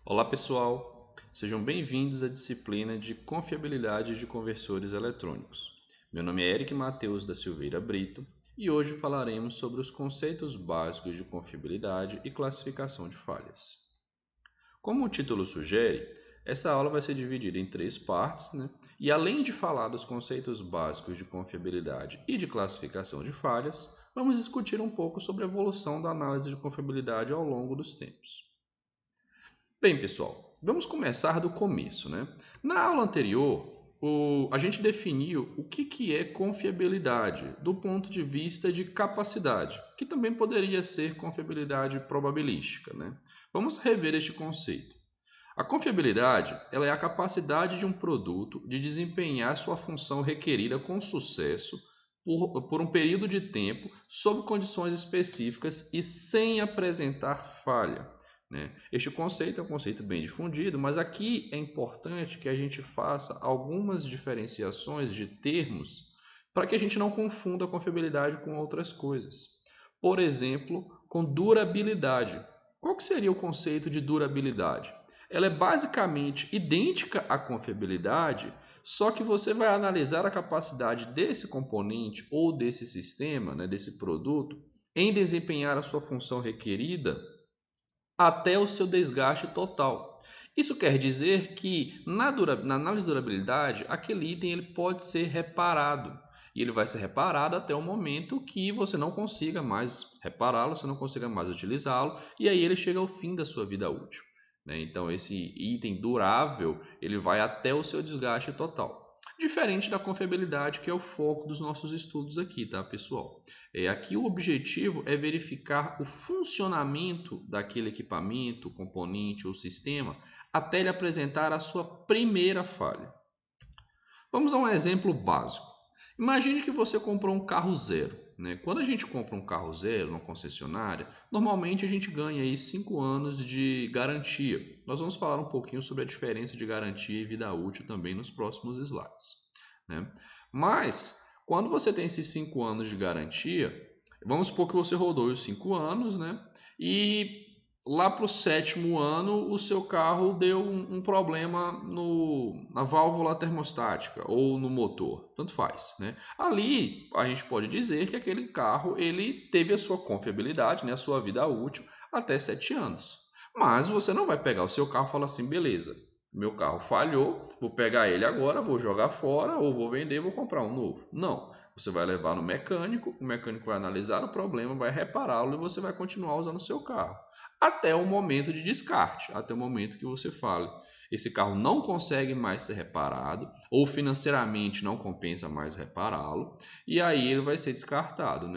Olá pessoal, sejam bem-vindos à disciplina de Confiabilidade de Conversores Eletrônicos. Meu nome é Eric Mateus da Silveira Brito e hoje falaremos sobre os conceitos básicos de confiabilidade e classificação de falhas. Como o título sugere, essa aula vai ser dividida em 3 partes, E além de falar dos conceitos básicos de confiabilidade e de classificação de falhas, vamos discutir um pouco sobre a evolução da análise de confiabilidade ao longo dos tempos. Bem, pessoal, vamos começar do começo, Na aula anterior, a gente definiu o que é confiabilidade do ponto de vista de capacidade, que também poderia ser confiabilidade probabilística, Vamos rever este conceito. A confiabilidade, ela é a capacidade de um produto de desempenhar sua função requerida com sucesso por um período de tempo, sob condições específicas e sem apresentar falha. Este conceito é um conceito bem difundido, mas aqui é importante que a gente faça algumas diferenciações de termos para que a gente não confunda a confiabilidade com outras coisas. Por exemplo, com durabilidade. Qual que seria o conceito de durabilidade? Ela é basicamente idêntica à confiabilidade, só que você vai analisar a capacidade desse componente ou desse sistema, desse produto, em desempenhar a sua função requerida até o seu desgaste total. Isso quer dizer que na análise de durabilidade, aquele item ele pode ser reparado. E ele vai ser reparado até o momento que você não consiga mais repará-lo, você não consiga mais utilizá-lo, e aí ele chega ao fim da sua vida útil. Então esse item durável ele vai até o seu desgaste total. Diferente da confiabilidade, que é o foco dos nossos estudos aqui, tá, pessoal? Aqui o objetivo é verificar o funcionamento daquele equipamento, componente ou sistema até ele apresentar a sua primeira falha. Vamos a um exemplo básico. Imagine que você comprou um carro zero. Quando a gente compra um carro zero numa concessionária, normalmente a gente ganha aí 5 anos de garantia. Nós vamos falar um pouquinho sobre a diferença de garantia e vida útil também nos próximos slides. Mas, quando você tem esses 5 anos de garantia, vamos supor que você rodou os 5 anos, E lá para o 7º ano, o seu carro deu um problema na válvula termostática ou no motor, tanto faz. Ali a gente pode dizer que aquele carro ele teve a sua confiabilidade, a sua vida útil até 7 anos. Mas você não vai pegar o seu carro e falar assim, beleza, meu carro falhou, vou pegar ele agora, vou jogar fora ou vou vender, vou comprar um novo. Não, você vai levar no mecânico, o mecânico vai analisar o problema, vai repará-lo e você vai continuar usando o seu carro até o momento de descarte, até o momento que você fale, esse carro não consegue mais ser reparado ou financeiramente não compensa mais repará-lo e aí ele vai ser descartado,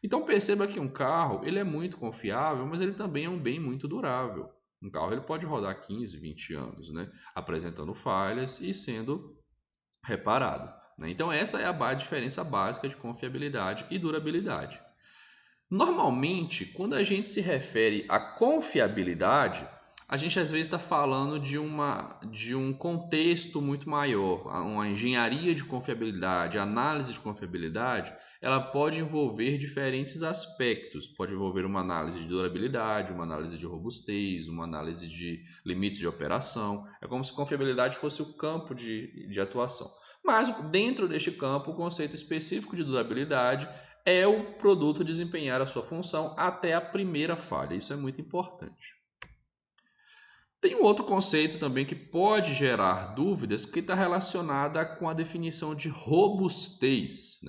Então perceba que um carro ele é muito confiável, mas ele também é um bem muito durável. Um carro ele pode rodar 15, 20 anos, apresentando falhas e sendo reparado. Então essa é a diferença básica de confiabilidade e durabilidade. Normalmente, quando a gente se refere à confiabilidade, a gente às vezes está falando de um contexto muito maior, uma engenharia de confiabilidade, análise de confiabilidade, ela pode envolver diferentes aspectos, pode envolver uma análise de durabilidade, uma análise de robustez, uma análise de limites de operação, é como se confiabilidade fosse o campo de atuação. Mas dentro deste campo, o conceito específico de durabilidade é o produto desempenhar a sua função até a primeira falha. Isso é muito importante. Tem um outro conceito também que pode gerar dúvidas que está relacionada com a definição de robustez.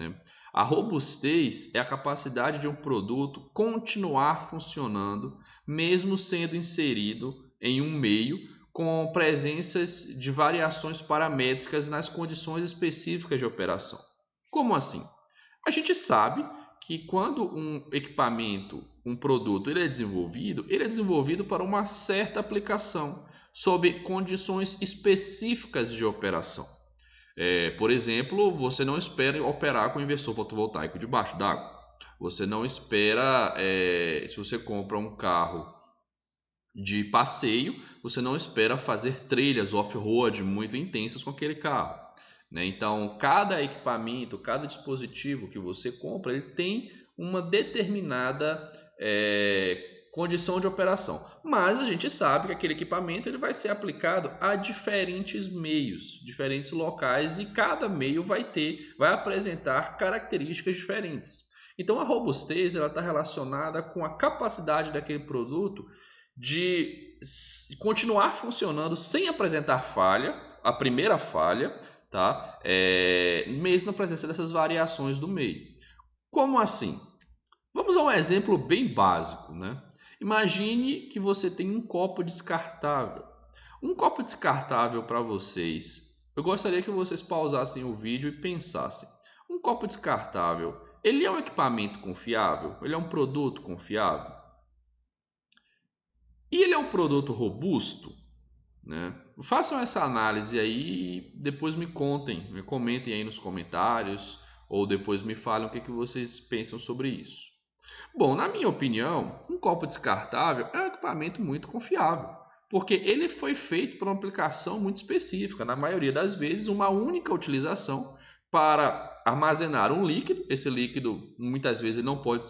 A robustez é a capacidade de um produto continuar funcionando mesmo sendo inserido em um meio com presenças de variações paramétricas nas condições específicas de operação. Como assim? A gente sabe que quando um equipamento, um produto, ele é desenvolvido para uma certa aplicação, sob condições específicas de operação. Por exemplo, você não espera operar com inversor fotovoltaico debaixo d'água. Você não espera, se você compra um carro de passeio, você não espera fazer trilhas off-road muito intensas com aquele carro. Então, cada equipamento, cada dispositivo que você compra, ele tem uma determinada condição de operação. Mas a gente sabe que aquele equipamento ele vai ser aplicado a diferentes meios, diferentes locais, e cada meio vai apresentar características diferentes. Então a robustez está relacionada com a capacidade daquele produto de continuar funcionando sem apresentar falha, a primeira falha, tá? Mesmo na presença dessas variações do meio. Como assim? Vamos a um exemplo bem básico, né? Imagine que você tem um copo descartável. Um copo descartável para vocês, eu gostaria que vocês pausassem o vídeo e pensassem. Um copo descartável, ele é um equipamento confiável? Ele é um produto confiável? E ele é um produto robusto? Né? Façam essa análise aí e depois me comentem aí nos comentários, ou depois me falem o que vocês pensam sobre isso. Bom, na minha opinião, um copo descartável é um equipamento muito confiável, porque ele foi feito para uma aplicação muito específica, na maioria das vezes uma única utilização para armazenar um líquido. Esse líquido, muitas vezes, ele não pode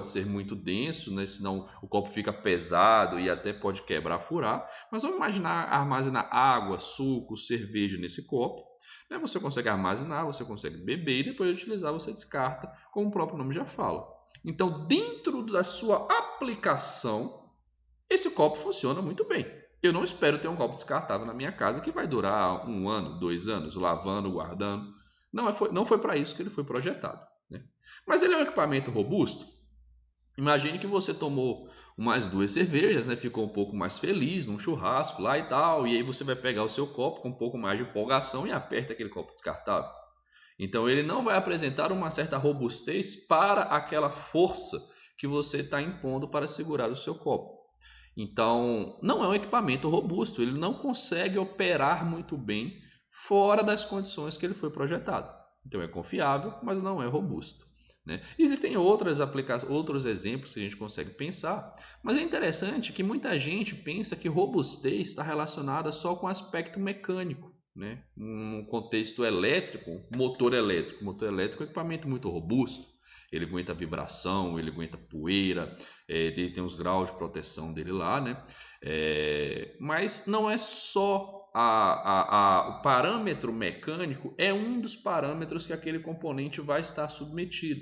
ser muito denso, né? Senão o copo fica pesado e até pode quebrar, furar. Mas vamos imaginar armazenar água, suco, cerveja nesse copo. Você consegue armazenar, você consegue beber e depois de utilizar você descarta, como o próprio nome já fala. Então, dentro da sua aplicação, esse copo funciona muito bem. Eu não espero ter um copo descartável na minha casa que vai durar 1 ano, 2 anos, lavando, guardando. Não foi para isso que ele foi projetado, né? Mas ele é um equipamento robusto. Imagine que você tomou umas 2 cervejas, né? Ficou um pouco mais feliz num churrasco lá e tal, e aí você vai pegar o seu copo com um pouco mais de empolgação e aperta aquele copo descartável. Então ele não vai apresentar uma certa robustez para aquela força que você está impondo para segurar o seu copo. Então não é um equipamento robusto, ele não consegue operar muito bem fora das condições que ele foi projetado. Então é confiável, mas não é robusto, né? Existem outros exemplos que a gente consegue pensar, mas é interessante que muita gente pensa que robustez está relacionada só com o aspecto mecânico, né? No contexto elétrico, motor elétrico. Motor elétrico é um equipamento muito robusto, ele aguenta vibração, ele aguenta poeira, ele tem os graus de proteção dele lá, né? Mas não é só o parâmetro mecânico, é um dos parâmetros que aquele componente vai estar submetido.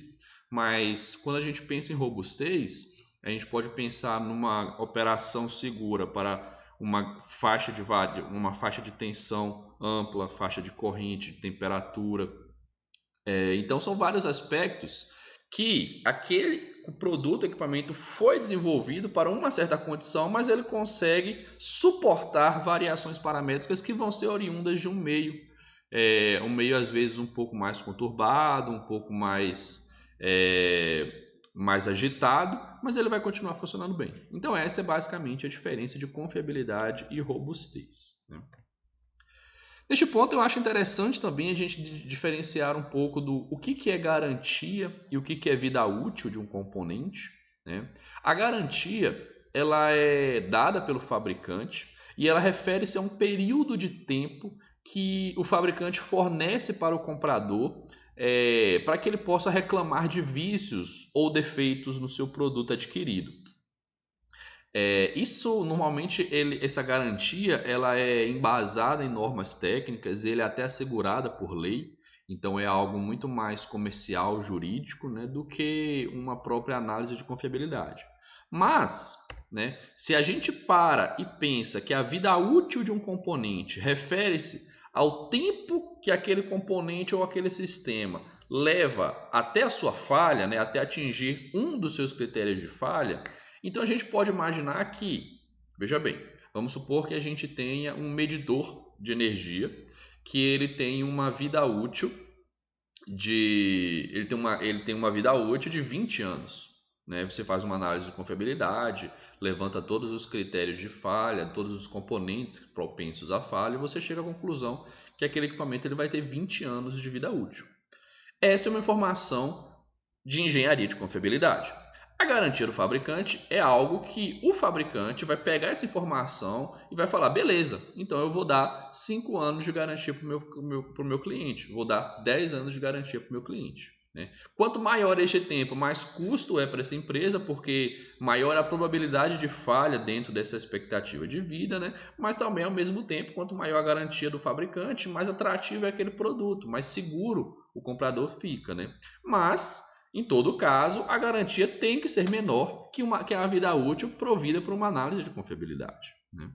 Mas quando a gente pensa em robustez, a gente pode pensar numa operação segura para uma faixa de tensão ampla, faixa de corrente, de temperatura. Então são vários aspectos que o produto, o equipamento foi desenvolvido para uma certa condição, mas ele consegue suportar variações paramétricas que vão ser oriundas de um meio às vezes um pouco mais conturbado, um pouco mais agitado, mas ele vai continuar funcionando bem. Então essa é basicamente a diferença de confiabilidade e robustez, né? Neste ponto, eu acho interessante também a gente diferenciar um pouco do o que é garantia e o que é vida útil de um componente, né? A garantia ela é dada pelo fabricante e ela refere-se a um período de tempo que o fabricante fornece para o comprador para que ele possa reclamar de vícios ou defeitos no seu produto adquirido. Isso normalmente essa garantia ela é embasada em normas técnicas, ele é até assegurada por lei, então é algo muito mais comercial, jurídico, né, do que uma própria análise de confiabilidade. Mas, né, se a gente para e pensa que a vida útil de um componente refere-se ao tempo que aquele componente ou aquele sistema leva até a sua falha, né, até atingir um dos seus critérios de falha, então a gente pode imaginar que, veja bem, vamos supor que a gente tenha um medidor de energia que ele tem uma vida útil ele tem uma vida útil de 20 anos, né? Você faz uma análise de confiabilidade, levanta todos os critérios de falha, todos os componentes propensos à falha, e você chega à conclusão que aquele equipamento ele vai ter 20 anos de vida útil. Essa é uma informação de engenharia de confiabilidade. A garantia do fabricante é algo que o fabricante vai pegar essa informação e vai falar, beleza, então eu vou dar 5 anos de garantia para o meu cliente, vou dar 10 anos de garantia para o meu cliente. né? Quanto maior este tempo, mais custo é para essa empresa, porque maior a probabilidade de falha dentro dessa expectativa de vida, né? Mas também, ao mesmo tempo, quanto maior a garantia do fabricante, mais atrativo é aquele produto, mais seguro o comprador fica, né? Mas, em todo caso, a garantia tem que ser menor que a vida útil provida por uma análise de confiabilidade, né?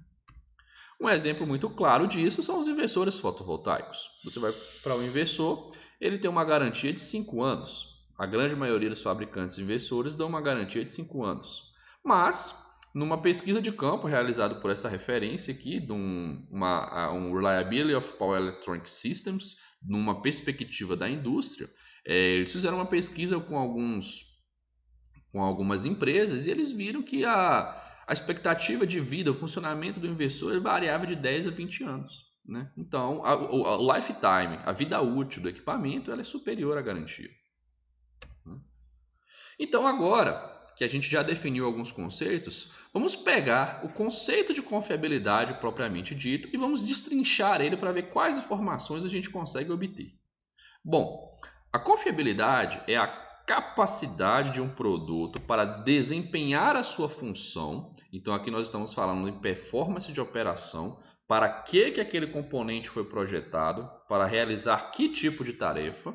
Um exemplo muito claro disso são os inversores fotovoltaicos. Você vai para um inversor, ele tem uma garantia de 5 anos. A grande maioria dos fabricantes inversores dão uma garantia de 5 anos. Mas, numa pesquisa de campo realizada por essa referência aqui, de um Reliability of Power Electronic Systems, numa perspectiva da indústria, eles fizeram uma pesquisa com algumas empresas e eles viram que a expectativa de vida, o funcionamento do inversor variava de 10 a 20 anos, né? Então, a lifetime, a vida útil do equipamento, ela é superior à garantia, né? Então, agora que a gente já definiu alguns conceitos, vamos pegar o conceito de confiabilidade propriamente dito e vamos destrinchar ele para ver quais informações a gente consegue obter. Bom, a confiabilidade é a capacidade de um produto para desempenhar a sua função. Então, aqui nós estamos falando em performance de operação, para que aquele componente foi projetado, para realizar que tipo de tarefa,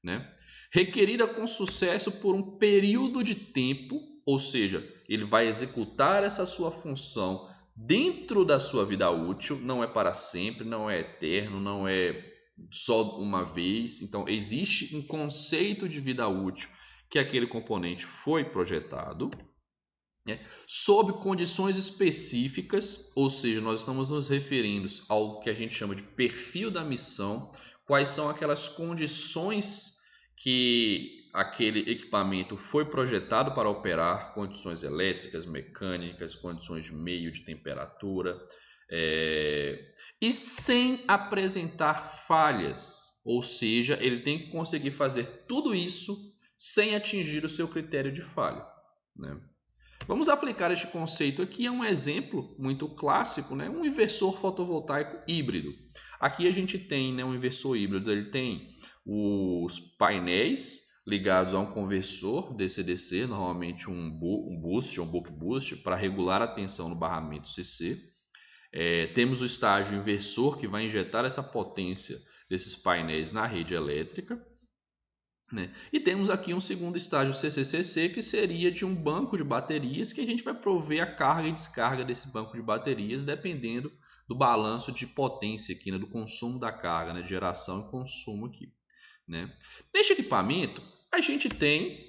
né? Requerida com sucesso por um período de tempo, ou seja, ele vai executar essa sua função dentro da sua vida útil, não é para sempre, não é eterno, não é só uma vez. Então, existe um conceito de vida útil que aquele componente foi projetado, né, sob condições específicas, ou seja, nós estamos nos referindo ao que a gente chama de perfil da missão, quais são aquelas condições que aquele equipamento foi projetado para operar, condições elétricas, mecânicas, condições de meio de temperatura, e sem apresentar falhas, ou seja, ele tem que conseguir fazer tudo isso sem atingir o seu critério de falha, né? Vamos aplicar este conceito aqui a um exemplo muito clássico, né? Um inversor fotovoltaico híbrido. Aqui a gente tem, né, um inversor híbrido, ele tem os painéis ligados a um conversor DC-DC, normalmente um boost, um buck boost, para regular a tensão no barramento CC. Temos o estágio inversor, que vai injetar essa potência desses painéis na rede elétrica, né? E temos aqui um segundo estágio CCCC, que seria de um banco de baterias, que a gente vai prover a carga e descarga desse banco de baterias, dependendo do balanço de potência aqui, né? Do consumo da carga, né? De geração e consumo aqui, né? Neste equipamento, a gente tem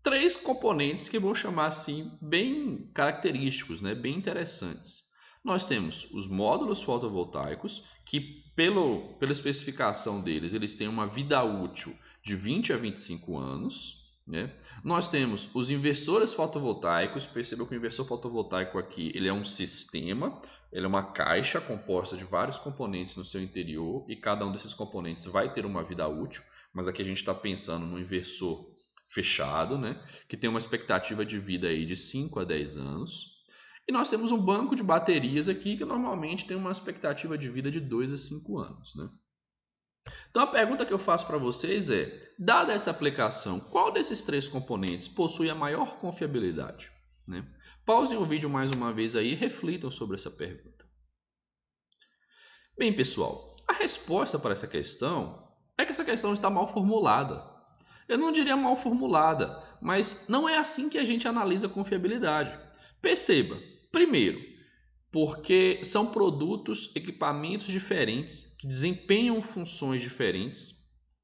3 componentes que vou chamar assim bem característicos, né? Bem interessantes. Nós temos os módulos fotovoltaicos, que pela especificação deles, eles têm uma vida útil de 20 a 25 anos, né? Nós temos os inversores fotovoltaicos. Perceba que o inversor fotovoltaico aqui, ele é um sistema, ele é uma caixa composta de vários componentes no seu interior, e cada um desses componentes vai ter uma vida útil, mas aqui a gente está pensando no inversor fechado, né? Que tem uma expectativa de vida aí de 5 a 10 anos. E nós temos um banco de baterias aqui que normalmente tem uma expectativa de vida de 2 a 5 anos, né? Então a pergunta que eu faço para vocês é, dada essa aplicação, qual desses 3 componentes possui a maior confiabilidade, né? Pausem o vídeo mais uma vez aí e reflitam sobre essa pergunta. Bem, pessoal, a resposta para essa questão é que essa questão está mal formulada. Eu não diria mal formulada, mas não é assim que a gente analisa a confiabilidade. Perceba, primeiro, porque são produtos, equipamentos diferentes, que desempenham funções diferentes,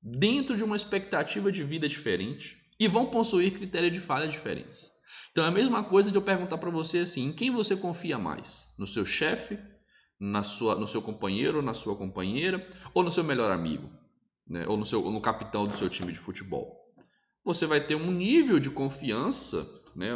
dentro de uma expectativa de vida diferente, e vão possuir critérios de falha diferentes. Então é a mesma coisa de eu perguntar para você assim, em quem você confia mais? No seu chefe, no seu companheiro ou na sua companheira, ou no seu melhor amigo, né? Ou no capitão do seu time de futebol? Você vai ter um nível de confiança, né,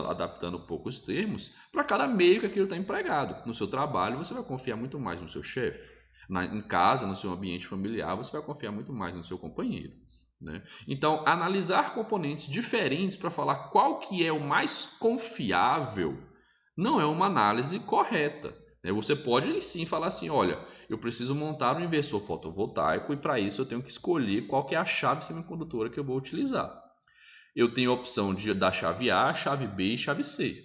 adaptando um pouco os termos, para cada meio que aquilo está empregado. No seu trabalho, você vai confiar muito mais no seu chefe. Em casa, no seu ambiente familiar, você vai confiar muito mais no seu companheiro, né? Então, analisar componentes diferentes para falar qual que é o mais confiável não é uma análise correta. Você pode sim falar assim, olha, eu preciso montar um inversor fotovoltaico e para isso eu tenho que escolher qual que é a chave semicondutora que eu vou utilizar. Eu tenho a opção da chave A, chave B e chave C.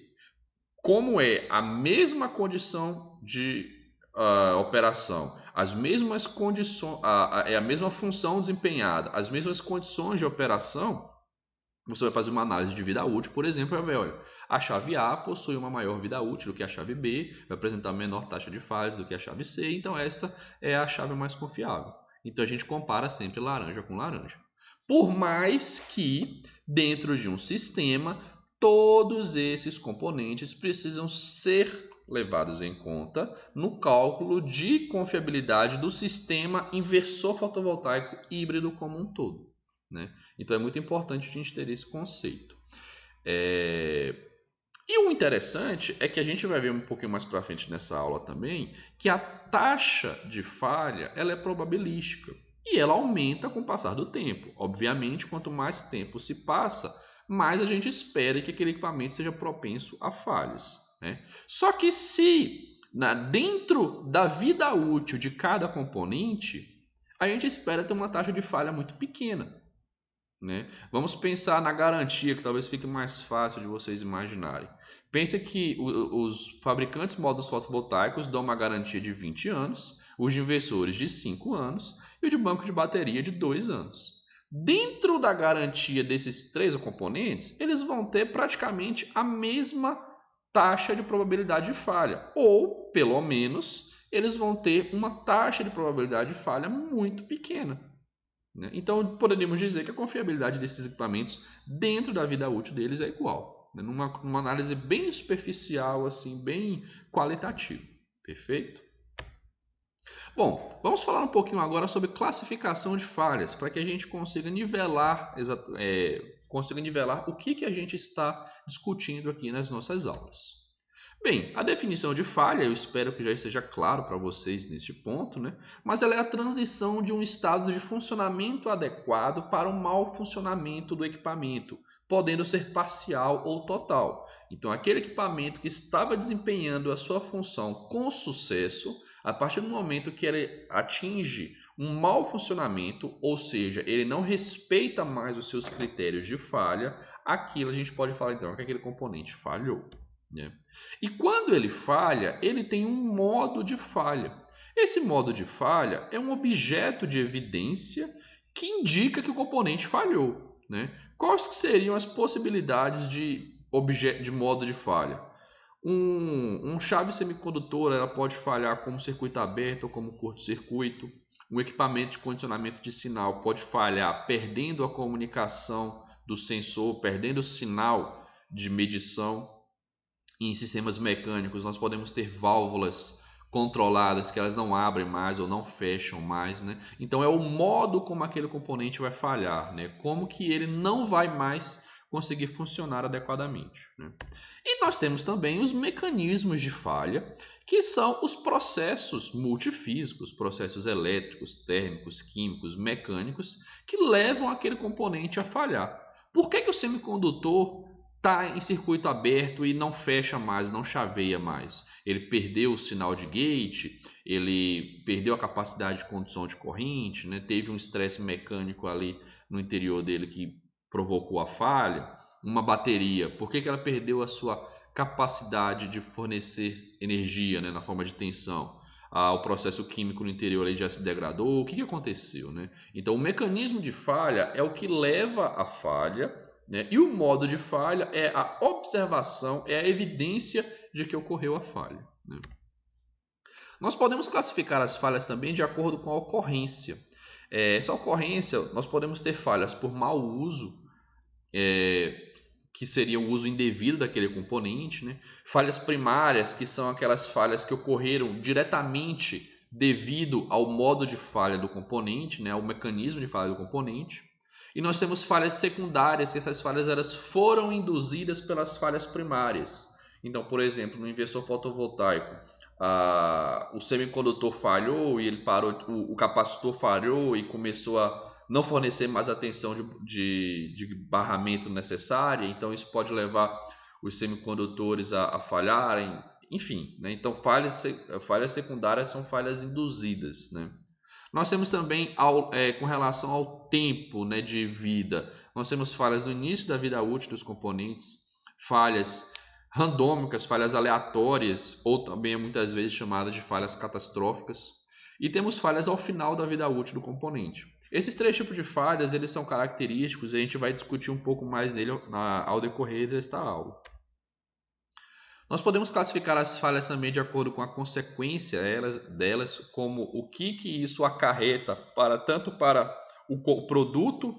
Como é a mesma condição de operação, as mesmas condições, é a mesma função desempenhada, as mesmas condições de operação, você vai fazer uma análise de vida útil, por exemplo, vai ver, olha, a chave A possui uma maior vida útil do que a chave B, vai apresentar menor taxa de falhas do que a chave C, então essa é a chave mais confiável. Então a gente compara sempre laranja com laranja. Por mais que dentro de um sistema todos esses componentes precisam ser levados em conta no cálculo de confiabilidade do sistema inversor fotovoltaico híbrido como um todo. Então é muito importante a gente ter esse conceito. E o interessante é que a gente vai ver um pouquinho mais para frente nessa aula também que a taxa de falha ela é probabilística e ela aumenta com o passar do tempo. Obviamente, quanto mais tempo se passa, mais a gente espera que aquele equipamento seja propenso a falhas. Só que se dentro da vida útil de cada componente, a gente espera ter uma taxa de falha muito pequena. Vamos pensar na garantia, que talvez fique mais fácil de vocês imaginarem. Pense que os fabricantes de módulos fotovoltaicos dão uma garantia de 20 anos, os de inversores de 5 anos e o de banco de bateria de 2 anos. Dentro da garantia desses 3 componentes, eles vão ter praticamente a mesma taxa de probabilidade de falha, ou, pelo menos, eles vão ter uma taxa de probabilidade de falha muito pequena. Então, poderíamos dizer que a confiabilidade desses equipamentos dentro da vida útil deles é igual, numa análise bem superficial, assim, bem qualitativa. Perfeito? Bom, vamos falar um pouquinho agora sobre classificação de falhas, para que a gente consiga nivelar o que a gente está discutindo aqui nas nossas aulas. Bem, a definição de falha, eu espero que já esteja claro para vocês neste ponto, mas ela é a transição de um estado de funcionamento adequado para um mau funcionamento do equipamento, podendo ser parcial ou total. Então, aquele equipamento que estava desempenhando a sua função com sucesso, a partir do momento que ele atinge um mau funcionamento, ou seja, ele não respeita mais os seus critérios de falha, aquilo a gente pode falar então que aquele componente falhou. E quando ele falha, ele tem um modo de falha. Esse modo de falha é um objeto de evidência que indica que o componente falhou. Quais que seriam as possibilidades de modo de falha? Um chave semicondutora ela pode falhar como circuito aberto ou como curto-circuito. Um equipamento de condicionamento de sinal pode falhar perdendo a comunicação do sensor, perdendo o sinal de medição. Em sistemas mecânicos, nós podemos ter válvulas controladas que elas não abrem mais ou não fecham mais. Então, é o modo como aquele componente vai falhar, como que ele não vai mais conseguir funcionar adequadamente. E nós temos também os mecanismos de falha, que são os processos multifísicos, processos elétricos, térmicos, químicos, mecânicos, que levam aquele componente a falhar. Por que o semicondutor está em circuito aberto e não fecha mais, não chaveia mais? Ele perdeu o sinal de gate, ele perdeu a capacidade de condução de corrente, teve um estresse mecânico ali no interior dele que provocou a falha. Uma bateria, por que ela perdeu a sua capacidade de fornecer energia na forma de tensão? O processo químico no interior ele já se degradou, o que aconteceu? Então o mecanismo de falha é o que leva à falha. E o modo de falha é a observação, é a evidência de que ocorreu a falha. Nós podemos classificar as falhas também de acordo com a ocorrência. Essa ocorrência, nós podemos ter falhas por mau uso, que seria o uso indevido daquele componente. Falhas primárias, que são aquelas falhas que ocorreram diretamente devido ao modo de falha do componente, ao mecanismo de falha do componente. E nós temos falhas secundárias, que essas falhas elas foram induzidas pelas falhas primárias. Então, por exemplo, no inversor fotovoltaico, o semicondutor falhou e ele parou, o capacitor falhou e começou a não fornecer mais a tensão de barramento necessária. Então, isso pode levar os semicondutores a falharem. enfim, né? Então falhas secundárias são falhas induzidas, né? Nós temos também com relação ao tempo, né, de vida, nós temos falhas no início da vida útil dos componentes, falhas randômicas, falhas aleatórias, ou também muitas vezes chamadas de falhas catastróficas, e temos falhas ao final da vida útil do componente. Esses três tipos de falhas, eles são característicos e a gente vai discutir um pouco mais nele ao decorrer desta aula. Nós podemos classificar as falhas também de acordo com a consequência delas, como o que isso acarreta tanto para o produto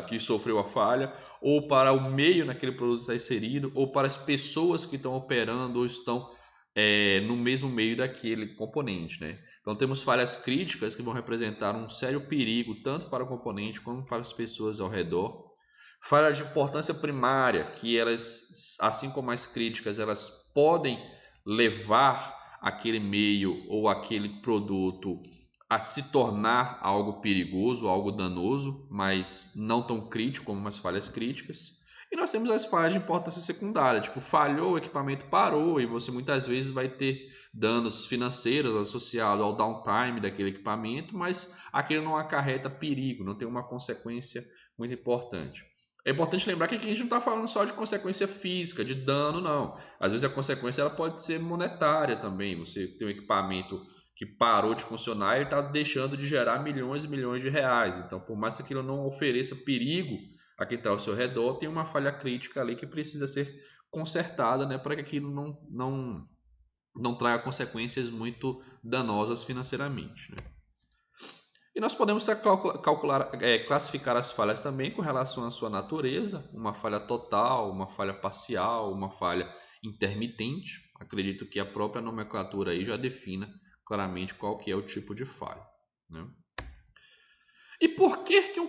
que sofreu a falha, ou para o meio naquele produto está inserido, ou para as pessoas que estão operando ou estão no mesmo meio daquele componente, né? Então temos falhas críticas que vão representar um sério perigo tanto para o componente como para as pessoas ao redor. Falhas de importância primária, que elas, assim como as críticas, elas podem levar aquele meio ou aquele produto a se tornar algo perigoso, algo danoso, mas não tão crítico como as falhas críticas. E nós temos as falhas de importância secundária, tipo, falhou, o equipamento parou e você muitas vezes vai ter danos financeiros associados ao downtime daquele equipamento, mas aquilo não acarreta perigo, não tem uma consequência muito importante. É importante lembrar que aqui a gente não está falando só de consequência física, de dano, não. Às vezes a consequência ela pode ser monetária também. Você tem um equipamento que parou de funcionar e está deixando de gerar milhões e milhões de reais. Então, por mais que aquilo não ofereça perigo a quem está ao seu redor, tem uma falha crítica ali que precisa ser consertada, né, para que aquilo não traga consequências muito danosas financeiramente, né? E nós podemos classificar as falhas também com relação à sua natureza, uma falha total, uma falha parcial, uma falha intermitente. Acredito que a própria nomenclatura aí já defina claramente qual que é o tipo de falha, né? E por que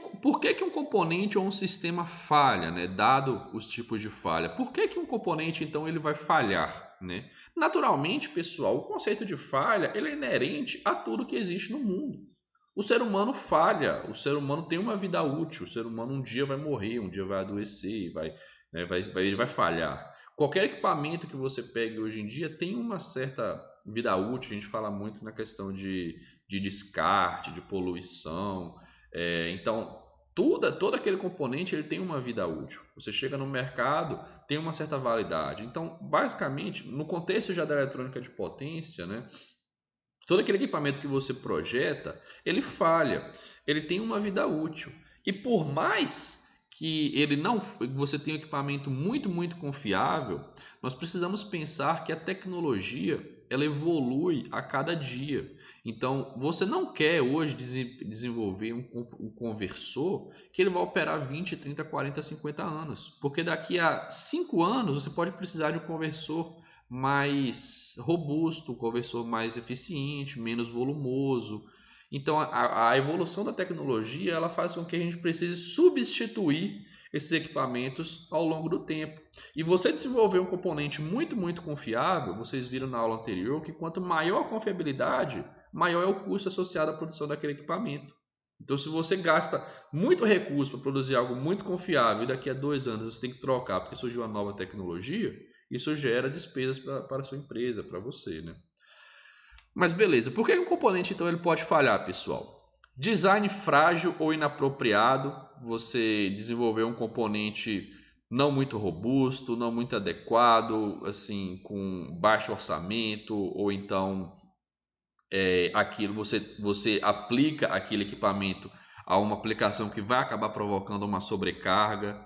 um componente ou um sistema falha, né? Dado os tipos de falha? Por que um componente, então, ele vai falhar, né? Naturalmente, pessoal, o conceito de falha ele é inerente a tudo que existe no mundo. O ser humano falha, o ser humano tem uma vida útil, o ser humano um dia vai morrer, um dia vai adoecer, ele vai falhar. Qualquer equipamento que você pegue hoje em dia tem uma certa vida útil, a gente fala muito na questão de descarte, de poluição. Então, todo aquele componente ele tem uma vida útil. Você chega no mercado, tem uma certa validade. Então, basicamente, no contexto já da eletrônica de potência, né? Todo aquele equipamento que você projeta, ele falha, ele tem uma vida útil. E por mais que você tenha um equipamento muito, muito confiável, nós precisamos pensar que a tecnologia ela evolui a cada dia. Então, você não quer hoje desenvolver um conversor que ele vai operar 20, 30, 40, 50 anos. Porque daqui a 5 anos você pode precisar de um conversor mais robusto, um conversor mais eficiente, menos volumoso. Então a evolução da tecnologia ela faz com que a gente precise substituir esses equipamentos ao longo do tempo. E você desenvolver um componente muito, muito confiável, vocês viram na aula anterior que quanto maior a confiabilidade, maior é o custo associado à produção daquele equipamento. Então se você gasta muito recurso para produzir algo muito confiável e daqui a 2 anos você tem que trocar porque surgiu uma nova tecnologia, isso gera despesas para a sua empresa, para você, né? Mas beleza, por que um componente então ele pode falhar, pessoal? Design frágil ou inapropriado, você desenvolveu um componente não muito robusto, não muito adequado, assim, com baixo orçamento, ou então você aplica aquele equipamento a uma aplicação que vai acabar provocando uma sobrecarga.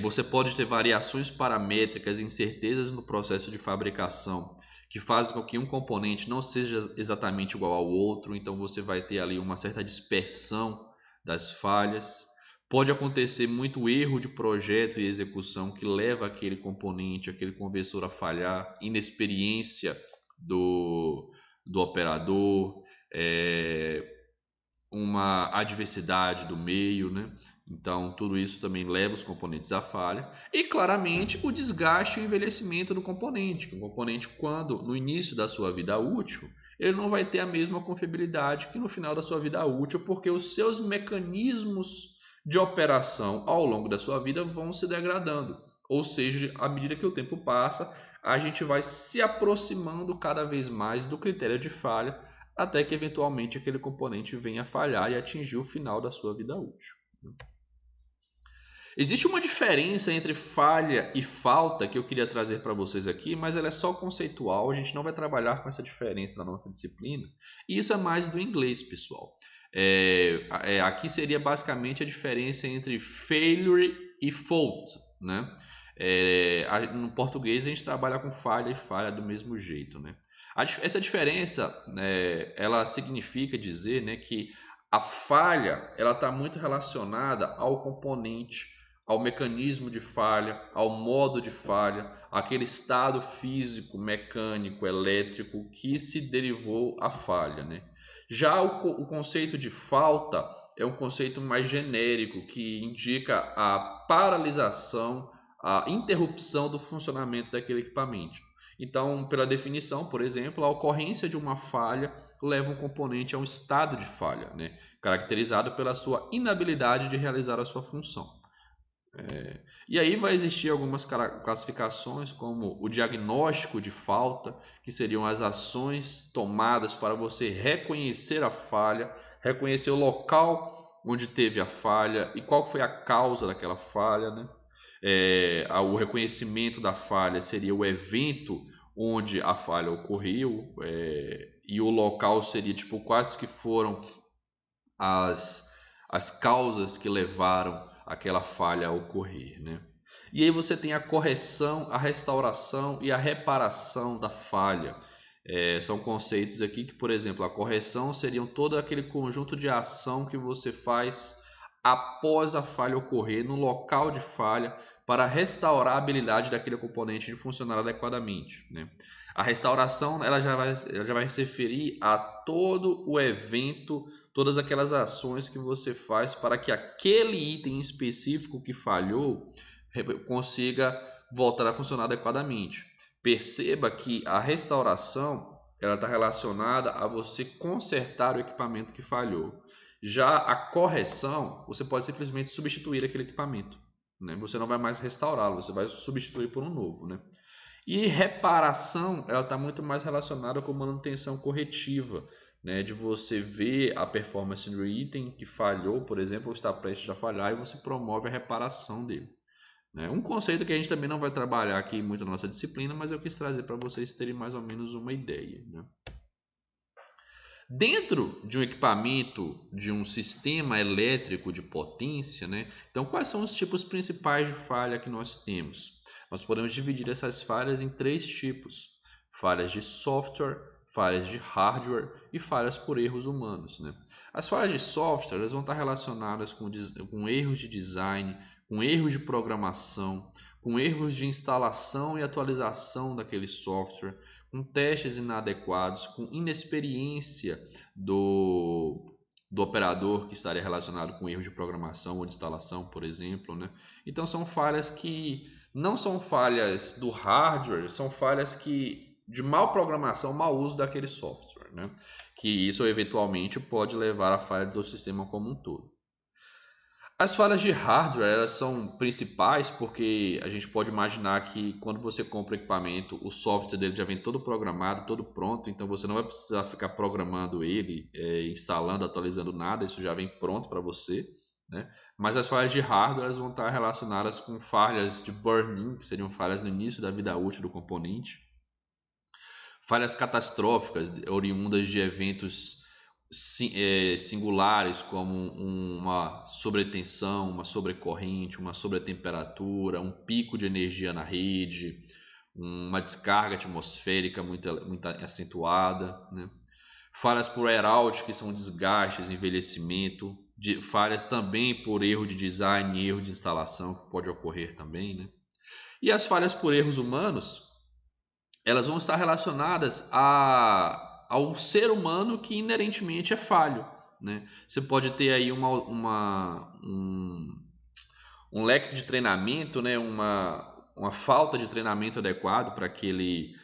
Você pode ter variações paramétricas e incertezas no processo de fabricação que fazem com que um componente não seja exatamente igual ao outro, então você vai ter ali uma certa dispersão das falhas. Pode acontecer muito erro de projeto e execução que leva aquele componente, aquele conversor a falhar, inexperiência do operador, uma adversidade do meio, né? Então tudo isso também leva os componentes à falha e claramente o desgaste e o envelhecimento do componente. O componente quando no início da sua vida útil ele não vai ter a mesma confiabilidade que no final da sua vida útil porque os seus mecanismos de operação ao longo da sua vida vão se degradando. Ou seja, à medida que o tempo passa, a gente vai se aproximando cada vez mais do critério de falha, até que eventualmente aquele componente venha a falhar e atingir o final da sua vida útil. Existe uma diferença entre falha e falta que eu queria trazer para vocês aqui, mas ela é só conceitual, a gente não vai trabalhar com essa diferença na nossa disciplina. E isso é mais do inglês, pessoal. Aqui seria basicamente a diferença entre failure e fault, né? No português a gente trabalha com falha e falha do mesmo jeito, né? Essa diferença, ela significa dizer, né, que a falha ela está muito relacionada ao componente, ao mecanismo de falha, ao modo de falha, aquele estado físico, mecânico, elétrico que se derivou a falha, né? Já o conceito de falta é um conceito mais genérico que indica a paralisação, a interrupção do funcionamento daquele equipamento. Então, pela definição, por exemplo, a ocorrência de uma falha leva um componente a um estado de falha, né? Caracterizado pela sua inabilidade de realizar a sua função. E aí vai existir algumas classificações, como o diagnóstico de falta, que seriam as ações tomadas para você reconhecer a falha, reconhecer o local onde teve a falha e qual foi a causa daquela falha, né? O reconhecimento da falha seria o evento onde a falha ocorreu, e o local seria tipo quais que foram as causas que levaram aquela falha a ocorrer, né? E aí você tem a correção, a restauração e a reparação da falha. São conceitos aqui que, por exemplo, a correção seriam todo aquele conjunto de ação que você faz após a falha ocorrer no local de falha para restaurar a habilidade daquele componente de funcionar adequadamente, né? A restauração ela já vai se referir a todo o evento, todas aquelas ações que você faz para que aquele item específico que falhou consiga voltar a funcionar adequadamente. Perceba que a restauração ela está relacionada a você consertar o equipamento que falhou. Já a correção, você pode simplesmente substituir aquele equipamento, né? Você não vai mais restaurá-lo, você vai substituir por um novo, né? E reparação, ela está muito mais relacionada com manutenção corretiva, né? De você ver a performance do item que falhou, por exemplo, ou está prestes a falhar, e você promove a reparação dele, né? Um conceito que a gente também não vai trabalhar aqui muito na nossa disciplina, mas eu quis trazer para vocês terem mais ou menos uma ideia, né? Dentro de um equipamento, de um sistema elétrico de potência, né? Então, quais são os tipos principais de falha que nós temos? Nós podemos dividir essas falhas em 3 tipos: falhas de software, falhas de hardware e falhas por erros humanos, né? As falhas de software elas vão estar relacionadas com erros de design, com erros de programação, com erros de instalação e atualização daquele software, com testes inadequados, com inexperiência do operador que estaria relacionado com erros de programação ou de instalação, por exemplo, né? Então são falhas que não são falhas do hardware, são falhas de mal programação, mau uso daquele software, né? Que isso eventualmente pode levar à falha do sistema como um todo. As falhas de hardware elas são principais porque a gente pode imaginar que quando você compra o equipamento, o software dele já vem todo programado, todo pronto, então você não vai precisar ficar programando ele, instalando, atualizando nada, isso já vem pronto para você, né? Mas as falhas de hardware elas vão estar relacionadas com falhas de burn-in, que seriam falhas no início da vida útil do componente, falhas catastróficas oriundas de eventos singulares, como uma sobretensão, uma sobrecorrente, uma sobretemperatura, um pico de energia na rede, uma descarga atmosférica muito acentuada, né? Falhas por air out, que são desgastes, envelhecimento, falhas também por erro de design e erro de instalação, que pode ocorrer também, né? E as falhas por erros humanos, elas vão estar relacionadas ao ser humano que inerentemente é falho, né? Você pode ter aí um leque de treinamento, né? Uma falta de treinamento adequado para aquele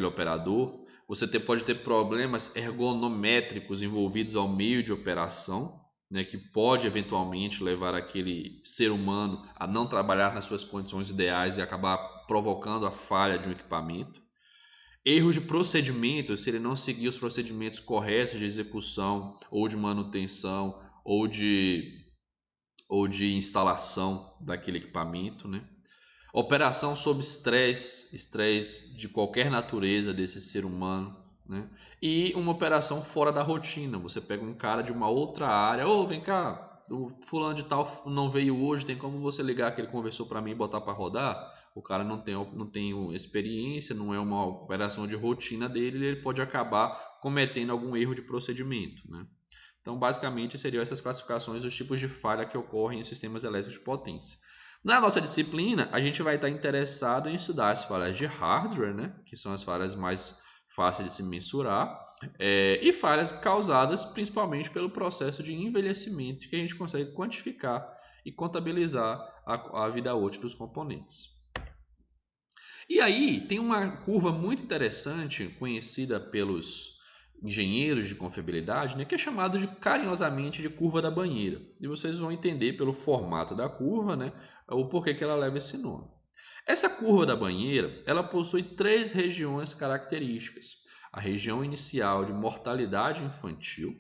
operador. Você pode ter problemas ergonométricos envolvidos ao meio de operação, né, que pode eventualmente levar aquele ser humano a não trabalhar nas suas condições ideais e acabar provocando a falha de um equipamento. Erros de procedimento, se ele não seguir os procedimentos corretos de execução ou de manutenção ou de instalação daquele equipamento, né? Operação sob estresse, estresse de qualquer natureza desse ser humano, né? E uma operação fora da rotina. Você pega um cara de uma outra área, vem cá, o fulano de tal não veio hoje, tem como você ligar que ele conversou para mim e botar para rodar? O cara não tem experiência, não é uma operação de rotina dele, ele pode acabar cometendo algum erro de procedimento, né? Então, basicamente, seriam essas classificações dos tipos de falha que ocorrem em sistemas elétricos de potência. Na nossa disciplina, a gente vai estar interessado em estudar as falhas de hardware, né, que são as falhas mais fáceis de se mensurar, e falhas causadas principalmente pelo processo de envelhecimento, que a gente consegue quantificar e contabilizar a vida útil dos componentes. E aí, tem uma curva muito interessante, conhecida pelos engenheiros de confiabilidade, né, que é chamado carinhosamente de curva da banheira. E vocês vão entender pelo formato da curva, né, o porquê que ela leva esse nome. Essa curva da banheira, ela possui 3 regiões características. A região inicial de mortalidade infantil,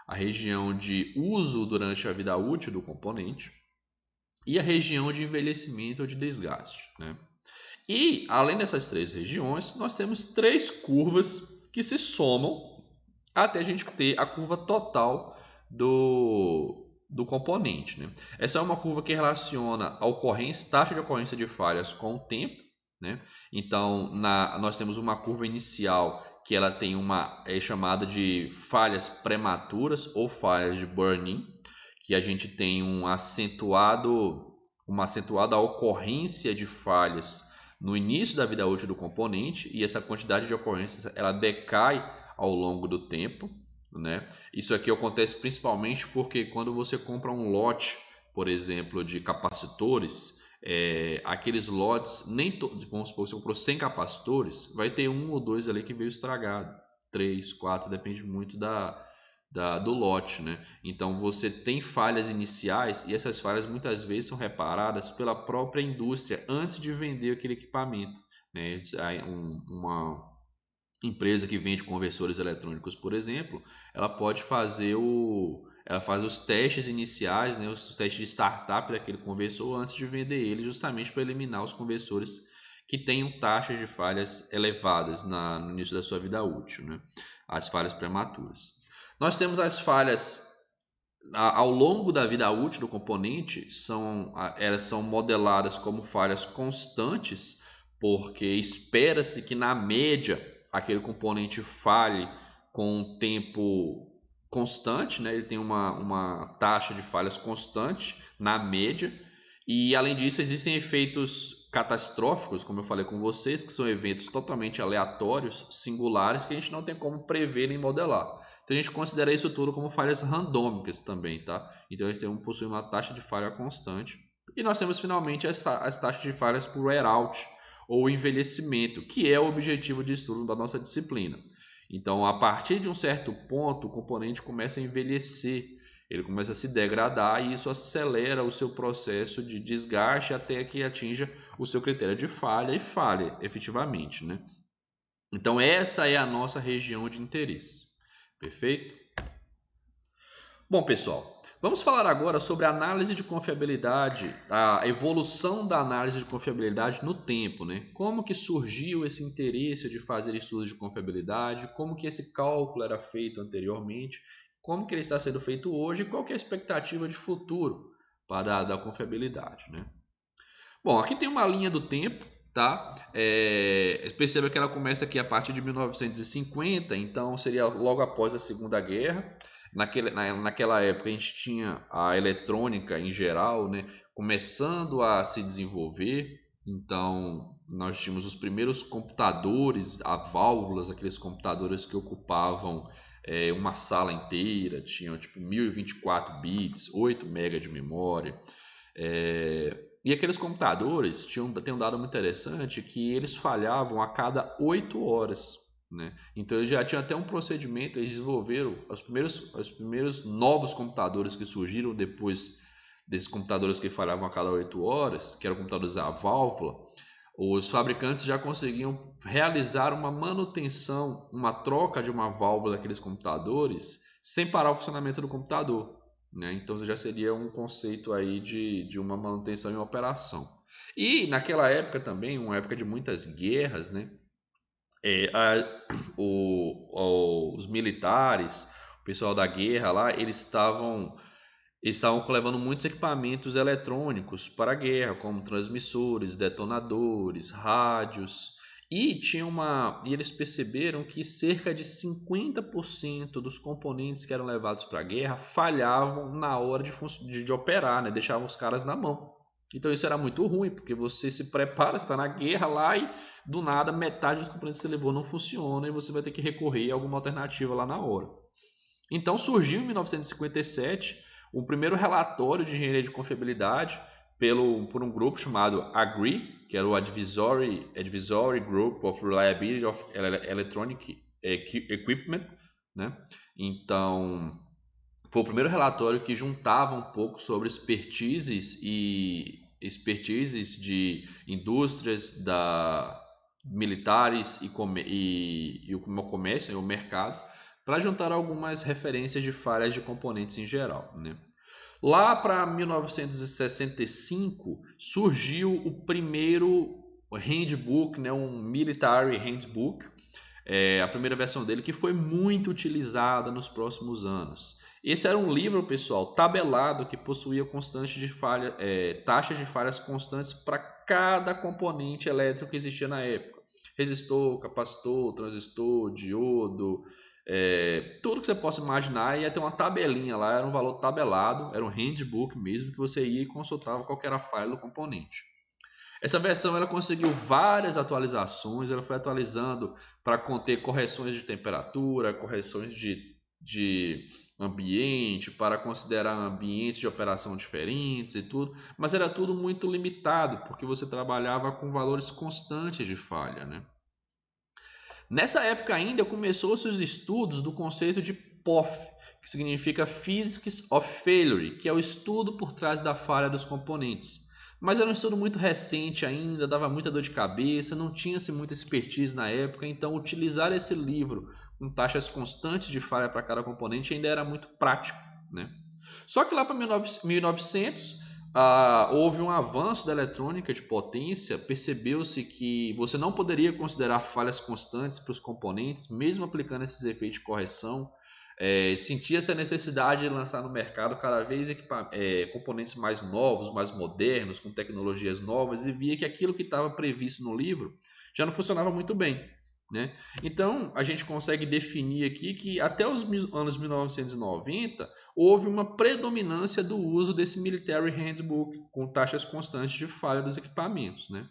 a região de uso durante a vida útil do componente e a região de envelhecimento ou de desgaste, né? E, além dessas 3 regiões, nós temos 3 curvas que se somam até a gente ter a curva total do componente, né? Essa é uma curva que relaciona a taxa de ocorrência de falhas com o tempo, né? Então, nós temos uma curva inicial que ela tem é chamada de falhas prematuras ou falhas de burn-in, que a gente tem uma acentuada ocorrência de falhas no início da vida útil do componente, e essa quantidade de ocorrências ela decai ao longo do tempo, né? Isso aqui acontece principalmente porque quando você compra um lote, por exemplo, de capacitores, aqueles lotes, vamos supor que você comprou 100 capacitores, vai ter 1 ou 2 ali que veio estragado, 3, 4, depende muito do lote, né? Então você tem falhas iniciais e essas falhas muitas vezes são reparadas pela própria indústria antes de vender aquele equipamento, né? Uma empresa que vende conversores eletrônicos, por exemplo, ela pode fazer ela faz os testes iniciais, né, os testes de startup daquele conversor antes de vender ele, justamente para eliminar os conversores que tenham taxas de falhas elevadas no início da sua vida útil, né? As falhas prematuras. Nós temos as falhas ao longo da vida útil do componente, elas são modeladas como falhas constantes, porque espera-se que na média aquele componente falhe com um tempo constante, né? Ele tem uma taxa de falhas constante na média, e além disso existem efeitos catastróficos, como eu falei com vocês, que são eventos totalmente aleatórios, singulares, que a gente não tem como prever nem modelar. Então a gente considera isso tudo como falhas randômicas também, tá? Então eles possuem uma taxa de falha constante. E nós temos finalmente as taxas de falhas por wear out, ou envelhecimento, que é o objetivo de estudo da nossa disciplina. Então, a partir de um certo ponto, o componente começa a envelhecer, ele começa a se degradar e isso acelera o seu processo de desgaste até que atinja o seu critério de falha e falha efetivamente, né? Então, essa é a nossa região de interesse. Perfeito? Bom, pessoal, vamos falar agora sobre a análise de confiabilidade, a evolução da análise de confiabilidade no tempo, né? Como que surgiu esse interesse de fazer estudos de confiabilidade, como que esse cálculo era feito anteriormente, como que ele está sendo feito hoje e qual que é a expectativa de futuro da confiabilidade, né? Bom, aqui tem uma linha do tempo, tá? Perceba que ela começa aqui a partir de 1950, então seria logo após a Segunda Guerra. Naquela época a gente tinha a eletrônica em geral, né, começando a se desenvolver. Então nós tínhamos os primeiros computadores a válvulas, aqueles computadores que ocupavam uma sala inteira, tinham tipo 1024 bits, 8 MB de memória. E aqueles computadores têm um dado muito interessante que eles falhavam a cada 8 horas. né? Então eles já tinham até um procedimento, eles desenvolveram os primeiros novos computadores que surgiram depois desses computadores que falhavam a cada 8 horas, que eram computadores a válvula. Os fabricantes já conseguiam realizar uma manutenção, uma troca de uma válvula daqueles computadores sem parar o funcionamento do computador, né? Então já seria um conceito aí de uma manutenção em operação. E naquela época também, uma época de muitas guerras, né? Os militares, o pessoal da guerra lá, eles estavam levando muitos equipamentos eletrônicos para a guerra, como transmissores, detonadores, rádios. E eles perceberam que cerca de 50% dos componentes que eram levados para a guerra falhavam na hora de operar, né? Deixavam os caras na mão. Então isso era muito ruim, porque você se prepara, está na guerra lá e do nada metade dos componentes que você levou não funciona e você vai ter que recorrer a alguma alternativa lá na hora. Então surgiu em 1957 o primeiro relatório de engenharia de confiabilidade por um grupo chamado AGREE, que era o Advisory Group of Reliability of Electronic Equipment, né? Então foi o primeiro relatório que juntava um pouco sobre expertises de indústrias, militares e o comércio, o mercado, para juntar algumas referências de falhas de componentes em geral, né? Lá para 1965 surgiu o primeiro handbook, né, um military handbook, a primeira versão dele, que foi muito utilizada nos próximos anos. Esse era um livro, pessoal, tabelado, que possuía taxas de falhas constantes para cada componente elétrico que existia na época. Resistor, capacitor, transistor, diodo, tudo que você possa imaginar, ia ter uma tabelinha lá, era um valor tabelado, era um handbook mesmo, que você ia e consultava qual era a falha do componente. Essa versão ela conseguiu várias atualizações, ela foi atualizando para conter correções de temperatura, correções de ambiente, para considerar ambientes de operação diferentes e tudo, mas era tudo muito limitado, porque você trabalhava com valores constantes de falha, né? Nessa época ainda começou-se os estudos do conceito de POF, que significa Physics of Failure, que é o estudo por trás da falha dos componentes. Mas era um estudo muito recente ainda, dava muita dor de cabeça, não tinha-se muita expertise na época, então utilizar esse livro com taxas constantes de falha para cada componente ainda era muito prático, né? Só que lá para 1900 houve um avanço da eletrônica de potência, percebeu-se que você não poderia considerar falhas constantes para os componentes, mesmo aplicando esses efeitos de correção. Sentia-se a necessidade de lançar no mercado cada vez componentes mais novos, mais modernos, com tecnologias novas, e via que aquilo que estava previsto no livro já não funcionava muito bem, né? Então a gente consegue definir aqui que até os anos 1990 houve uma predominância do uso desse Military Handbook com taxas constantes de falha dos equipamentos, né?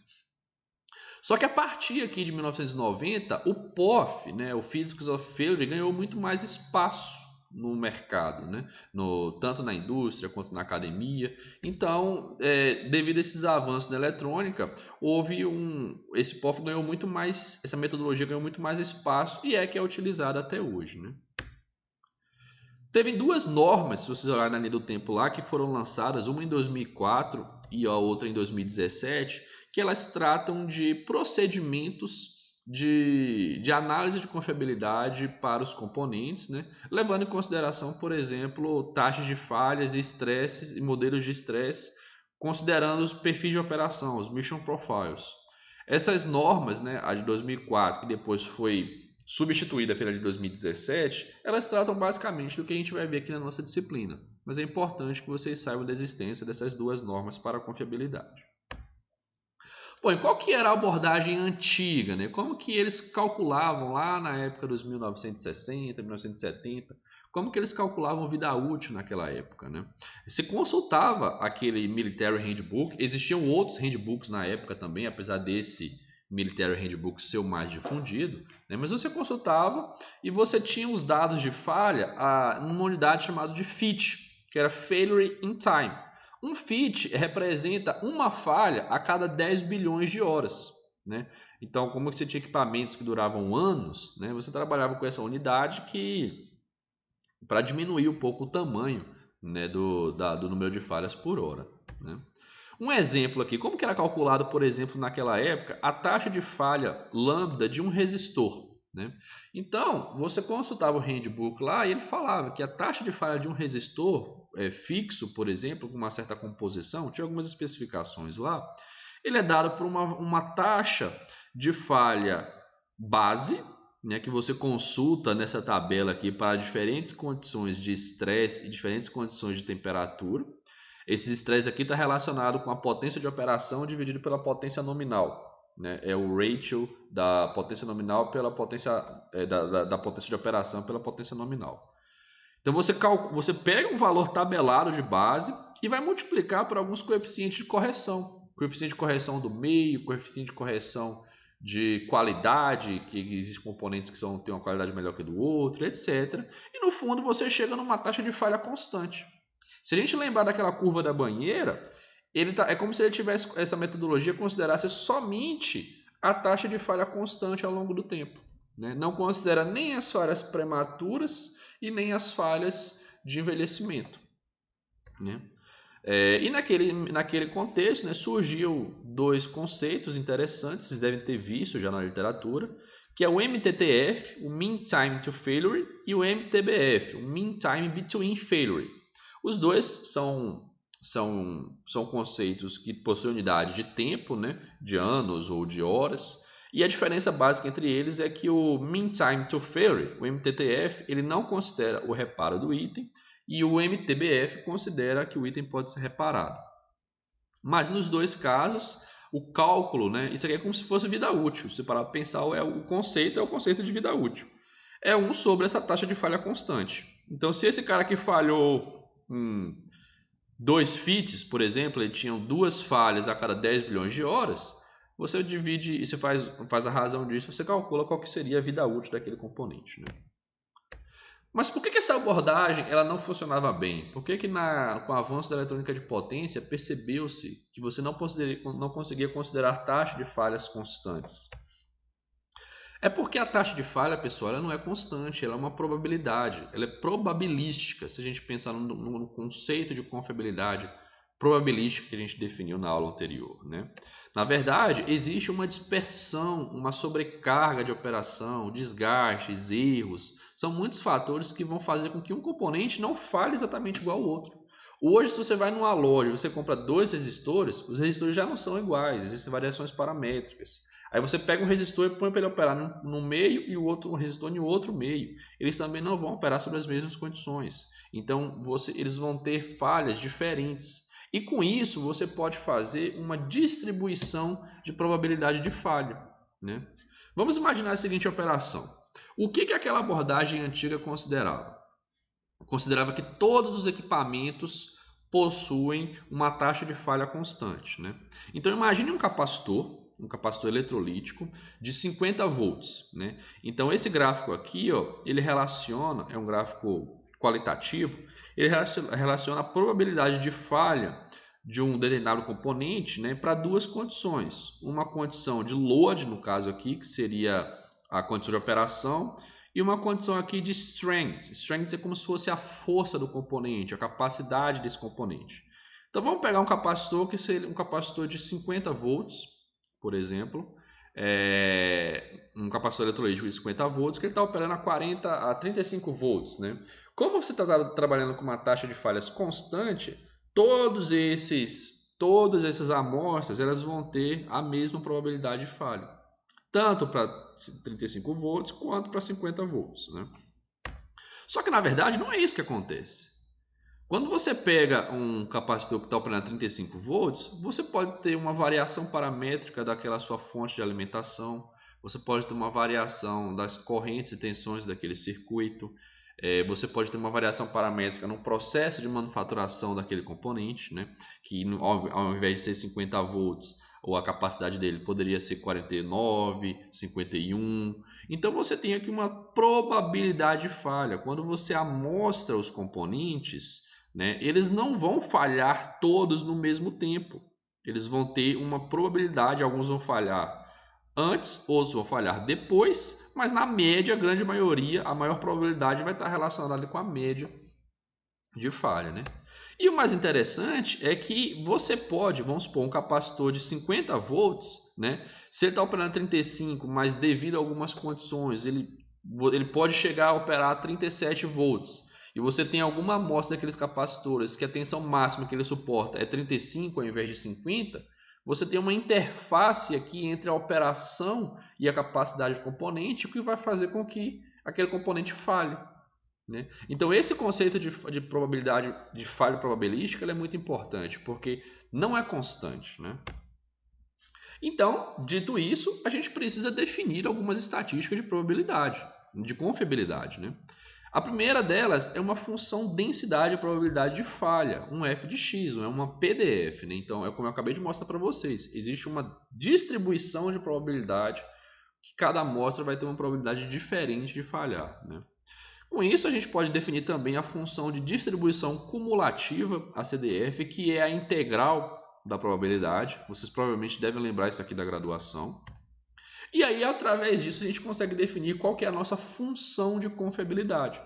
Só que a partir aqui de 1990, o POF, né, o Physics of Failure, ganhou muito mais espaço no mercado, né? Tanto na indústria quanto na academia. Então, devido a esses avanços na eletrônica, esse POF ganhou muito mais, essa metodologia ganhou muito mais espaço e que é utilizada até hoje, né? Teve duas normas, se vocês olharem na linha do tempo lá, que foram lançadas, uma em 2004 e a outra em 2017, que elas tratam de procedimentos de análise de confiabilidade para os componentes, né? Levando em consideração, por exemplo, taxas de falhas e estresses e modelos de estresse, considerando os perfis de operação, os mission profiles. Essas normas, né, a de 2004, que depois foi substituída pela de 2017, elas tratam basicamente do que a gente vai ver aqui na nossa disciplina, mas é importante que vocês saibam da existência dessas duas normas para a confiabilidade. Bom, e qual que era a abordagem antiga, né? Como que eles calculavam lá na época dos 1960, 1970, como que eles calculavam vida útil naquela época, né? Se consultava aquele Military Handbook, existiam outros handbooks na época também, apesar desse Military Handbook ser o mais difundido, né? Mas você consultava e você tinha os dados de falha numa unidade chamada de FIT, que era Failure in Time. Um FIT representa uma falha a cada 10 bilhões de horas. né? Então, como você tinha equipamentos que duravam anos, né, você trabalhava com essa unidade que para diminuir um pouco o tamanho, né, do número de falhas por hora, né? Um exemplo aqui, como que era calculado, por exemplo, naquela época, a taxa de falha lambda de um resistor, né? Então, você consultava o handbook lá e ele falava que a taxa de falha de um resistor fixo, por exemplo, com uma certa composição, tinha algumas especificações lá, ele é dado por uma taxa de falha base, né, que você consulta nessa tabela aqui para diferentes condições de estresse e diferentes condições de temperatura. Esse estresse aqui está relacionado com a potência de operação dividido pela potência nominal, né? É o ratio da potência nominal pela potência da potência de operação pela potência nominal. Então você pega um valor tabelado de base e vai multiplicar por alguns coeficientes de correção. Coeficiente de correção do meio, coeficiente de correção de qualidade, que existem componentes que têm uma qualidade melhor que a do outro, etc. E no fundo você chega numa taxa de falha constante. Se a gente lembrar daquela curva da banheira, é como se ele tivesse essa metodologia considerasse somente a taxa de falha constante ao longo do tempo, né? Não considera nem as falhas prematuras e nem as falhas de envelhecimento, né? E naquele contexto, né, surgiu dois conceitos interessantes, vocês devem ter visto já na literatura, que é o MTTF, o Mean Time to Failure, e o MTBF, o Mean Time Between Failure. Os dois são conceitos que possuem unidade de tempo, né, de anos ou de horas, e a diferença básica entre eles é que o Mean Time to Failure, o MTTF, ele não considera o reparo do item, e o MTBF considera que o item pode ser reparado. Mas nos dois casos, o cálculo, né, isso aqui é como se fosse vida útil. Se parar para pensar, o conceito de vida útil. É 1 sobre essa taxa de falha constante. Então, se esse cara que falhou 2 fits, por exemplo, ele tinha 2 falhas a cada 10 bilhões de horas, você divide e você faz a razão disso, você calcula qual que seria a vida útil daquele componente, né? Mas por que essa abordagem ela não funcionava bem? Por que com o avanço da eletrônica de potência percebeu-se que você não conseguia considerar taxa de falhas constantes? É porque a taxa de falha, pessoal, ela não é constante, ela é uma probabilidade, ela é probabilística. Se a gente pensar no conceito de confiabilidade probabilística que a gente definiu na aula anterior, né? Na verdade, existe uma dispersão, uma sobrecarga de operação, desgastes, erros. São muitos fatores que vão fazer com que um componente não falhe exatamente igual ao outro. Hoje, se você vai numa loja e você compra 2 resistores, os resistores já não são iguais, existem variações paramétricas. Aí você pega um resistor e põe para ele operar no meio e o outro resistor no outro meio. Eles também não vão operar sob as mesmas condições. Então, eles vão ter falhas diferentes. E com isso, você pode fazer uma distribuição de probabilidade de falha, né? Vamos imaginar a seguinte operação. O que aquela abordagem antiga considerava? Considerava que todos os equipamentos possuem uma taxa de falha constante, né? Então, imagine um capacitor eletrolítico de 50 volts, né? Então, esse gráfico aqui, ó, ele relaciona, é um gráfico qualitativo, ele relaciona a probabilidade de falha de um determinado componente, né, para 2 condições. Uma condição de load, no caso aqui, que seria a condição de operação, e uma condição aqui de strength. Strength é como se fosse a força do componente, a capacidade desse componente. Então vamos pegar um capacitor que seria um capacitor de 50 volts, por exemplo, um capacitor eletrolítico de 50 volts que ele está operando a 35 volts, né? Como você está trabalhando com uma taxa de falhas constante, todas essas amostras elas vão ter a mesma probabilidade de falha, tanto para 35 volts quanto para 50 volts, né? Só que na verdade não é isso que acontece. Quando você pega um capacitor que está operando a 35 volts, você pode ter uma variação paramétrica daquela sua fonte de alimentação, você pode ter uma variação das correntes e tensões daquele circuito, você pode ter uma variação paramétrica no processo de manufaturação daquele componente, né? Que ao invés de ser 50 volts, ou a capacidade dele poderia ser 49, 51. Então você tem aqui uma probabilidade de falha. Quando você amostra os componentes, né, eles não vão falhar todos no mesmo tempo. Eles vão ter uma probabilidade, alguns vão falhar antes, outros vão falhar depois, mas na média, a grande maioria, a maior probabilidade vai estar relacionada com a média de falha, né? E o mais interessante é que você pode, vamos supor, um capacitor de 50 volts, né? Se ele está operando 35, mas devido a algumas condições, ele pode chegar a operar 37 volts. E você tem alguma amostra daqueles capacitores que a tensão máxima que ele suporta é 35 ao invés de 50, você tem uma interface aqui entre a operação e a capacidade do componente, que vai fazer com que aquele componente falhe, né? Então esse conceito de probabilidade de falha probabilística é muito importante, porque não é constante, né? Então, dito isso, a gente precisa definir algumas estatísticas de probabilidade, de confiabilidade, né? A primeira delas é uma função densidade de probabilidade de falha, um f de x, é uma PDF, né? Então, é como eu acabei de mostrar para vocês, existe uma distribuição de probabilidade que cada amostra vai ter uma probabilidade diferente de falhar, né? Com isso, a gente pode definir também a função de distribuição cumulativa, a CDF, que é a integral da probabilidade. Vocês provavelmente devem lembrar isso aqui da graduação. E aí, através disso, a gente consegue definir qual que é a nossa função de confiabilidade.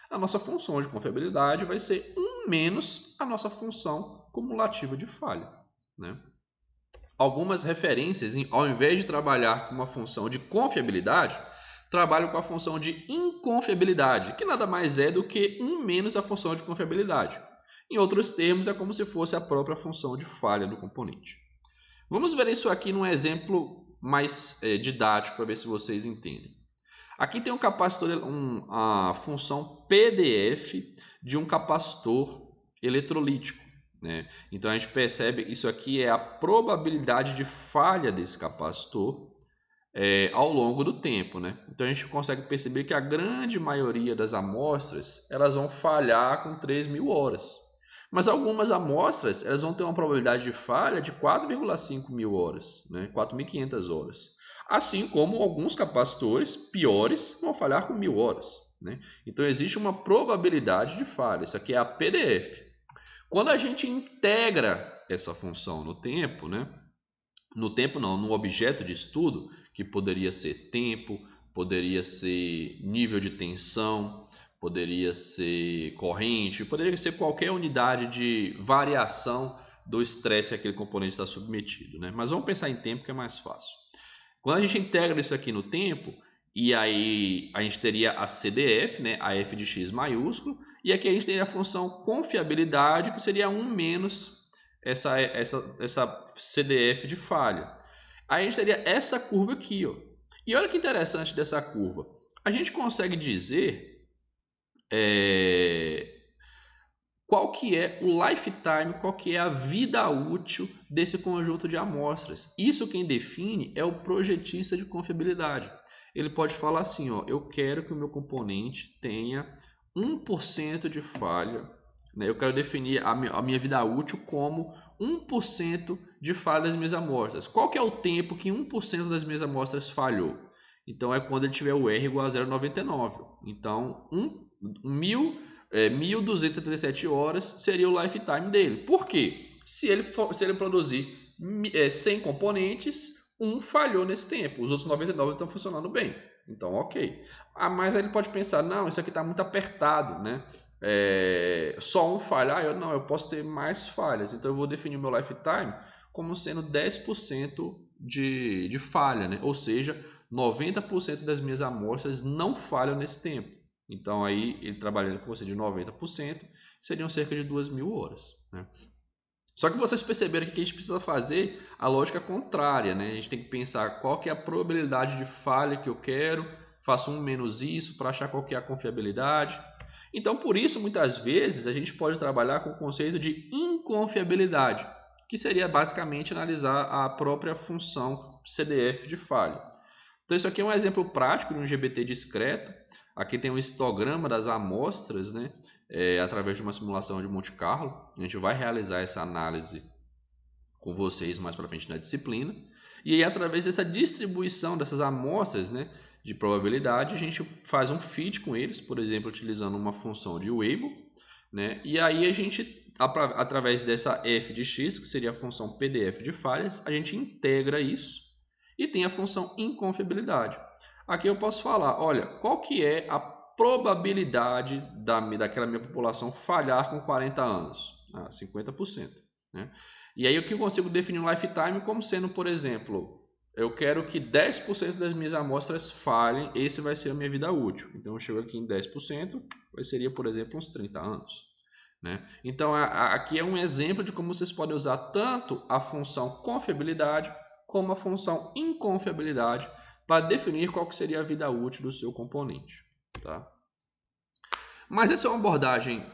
A nossa função de confiabilidade vai ser 1 menos a nossa função cumulativa de falha, né? Algumas referências, ao invés de trabalhar com uma função de confiabilidade, trabalham com a função de inconfiabilidade, que nada mais é do que 1 menos a função de confiabilidade. Em outros termos, é como se fosse a própria função de falha do componente. Vamos ver isso aqui num exemplo mais didático para ver se vocês entendem. Aqui tem um capacitor, a função PDF de um capacitor eletrolítico, né? Então a gente percebe que isso aqui é a probabilidade de falha desse capacitor ao longo do tempo, né? Então a gente consegue perceber que a grande maioria das amostras elas vão falhar com 3.000 horas. Mas algumas amostras elas vão ter uma probabilidade de falha de 4.5 mil horas, né? 4.500 horas. Assim como alguns capacitores piores vão falhar com 1.000 horas, né? Então existe uma probabilidade de falha. Isso aqui é a PDF. Quando a gente integra essa função no tempo, né? No tempo não, no objeto de estudo, que poderia ser tempo, poderia ser nível de tensão, poderia ser corrente, poderia ser qualquer unidade de variação do estresse que aquele componente está submetido, né? Mas vamos pensar em tempo que é mais fácil. Quando a gente integra isso aqui no tempo, e aí a gente teria a CDF, né, a f de x maiúsculo, e aqui a gente teria a função confiabilidade, que seria 1 menos essa CDF de falha. Aí a gente teria essa curva aqui, ó. E olha que interessante dessa curva. A gente consegue dizer qual que é o lifetime, qual que é a vida útil desse conjunto de amostras. Isso quem define é o projetista de confiabilidade. Ele pode falar assim, ó, eu quero que o meu componente tenha 1% de falha, né? Eu quero definir a minha vida útil como 1% de falha das minhas amostras. Qual que é o tempo que 1% das minhas amostras falhou? Então é quando ele tiver o R igual a 0,99. Então 1.277 horas seria o lifetime dele. Por quê? Se ele produzir 100 componentes, um falhou nesse tempo, os outros 99 estão funcionando bem. Então, ok. Mas aí ele pode pensar, não, isso aqui está muito apertado, né? Só um falha, eu posso ter mais falhas. Então eu vou definir o meu lifetime como sendo 10% de falha, né? Ou seja, 90% das minhas amostras não falham nesse tempo. Então aí ele trabalhando com você de 90% seriam cerca de 2.000 horas, né? Só que vocês perceberam que a gente precisa fazer a lógica contrária, né? A gente tem que pensar qual que é a probabilidade de falha que eu quero, faço 1 menos isso para achar qual que é a confiabilidade. Então, por isso, muitas vezes, a gente pode trabalhar com o conceito de inconfiabilidade, que seria basicamente analisar a própria função CDF de falha. Então, isso aqui é um exemplo prático de um GBT discreto. Aqui tem um histograma das amostras, né? Através de uma simulação de Monte Carlo. A gente vai realizar essa análise com vocês mais para frente na disciplina. E aí, através dessa distribuição dessas amostras, né, de probabilidade, a gente faz um fit com eles, por exemplo, utilizando uma função de Weibull, né? E aí a gente, através dessa f de x, que seria a função PDF de falhas, a gente integra isso e tem a função inconfiabilidade. Aqui eu posso falar, olha, qual que é a probabilidade daquela minha população falhar com 40 anos? 50%. Né? E aí o que eu consigo definir um lifetime como sendo, por exemplo, eu quero que 10% das minhas amostras falhem, esse vai ser a minha vida útil. Então eu chego aqui em 10%, seria, por exemplo, uns 30 anos. Né? Então aqui é um exemplo de como vocês podem usar tanto a função confiabilidade como a função inconfiabilidade para definir qual que seria a vida útil do seu componente. Tá? Mas essa é uma abordagem...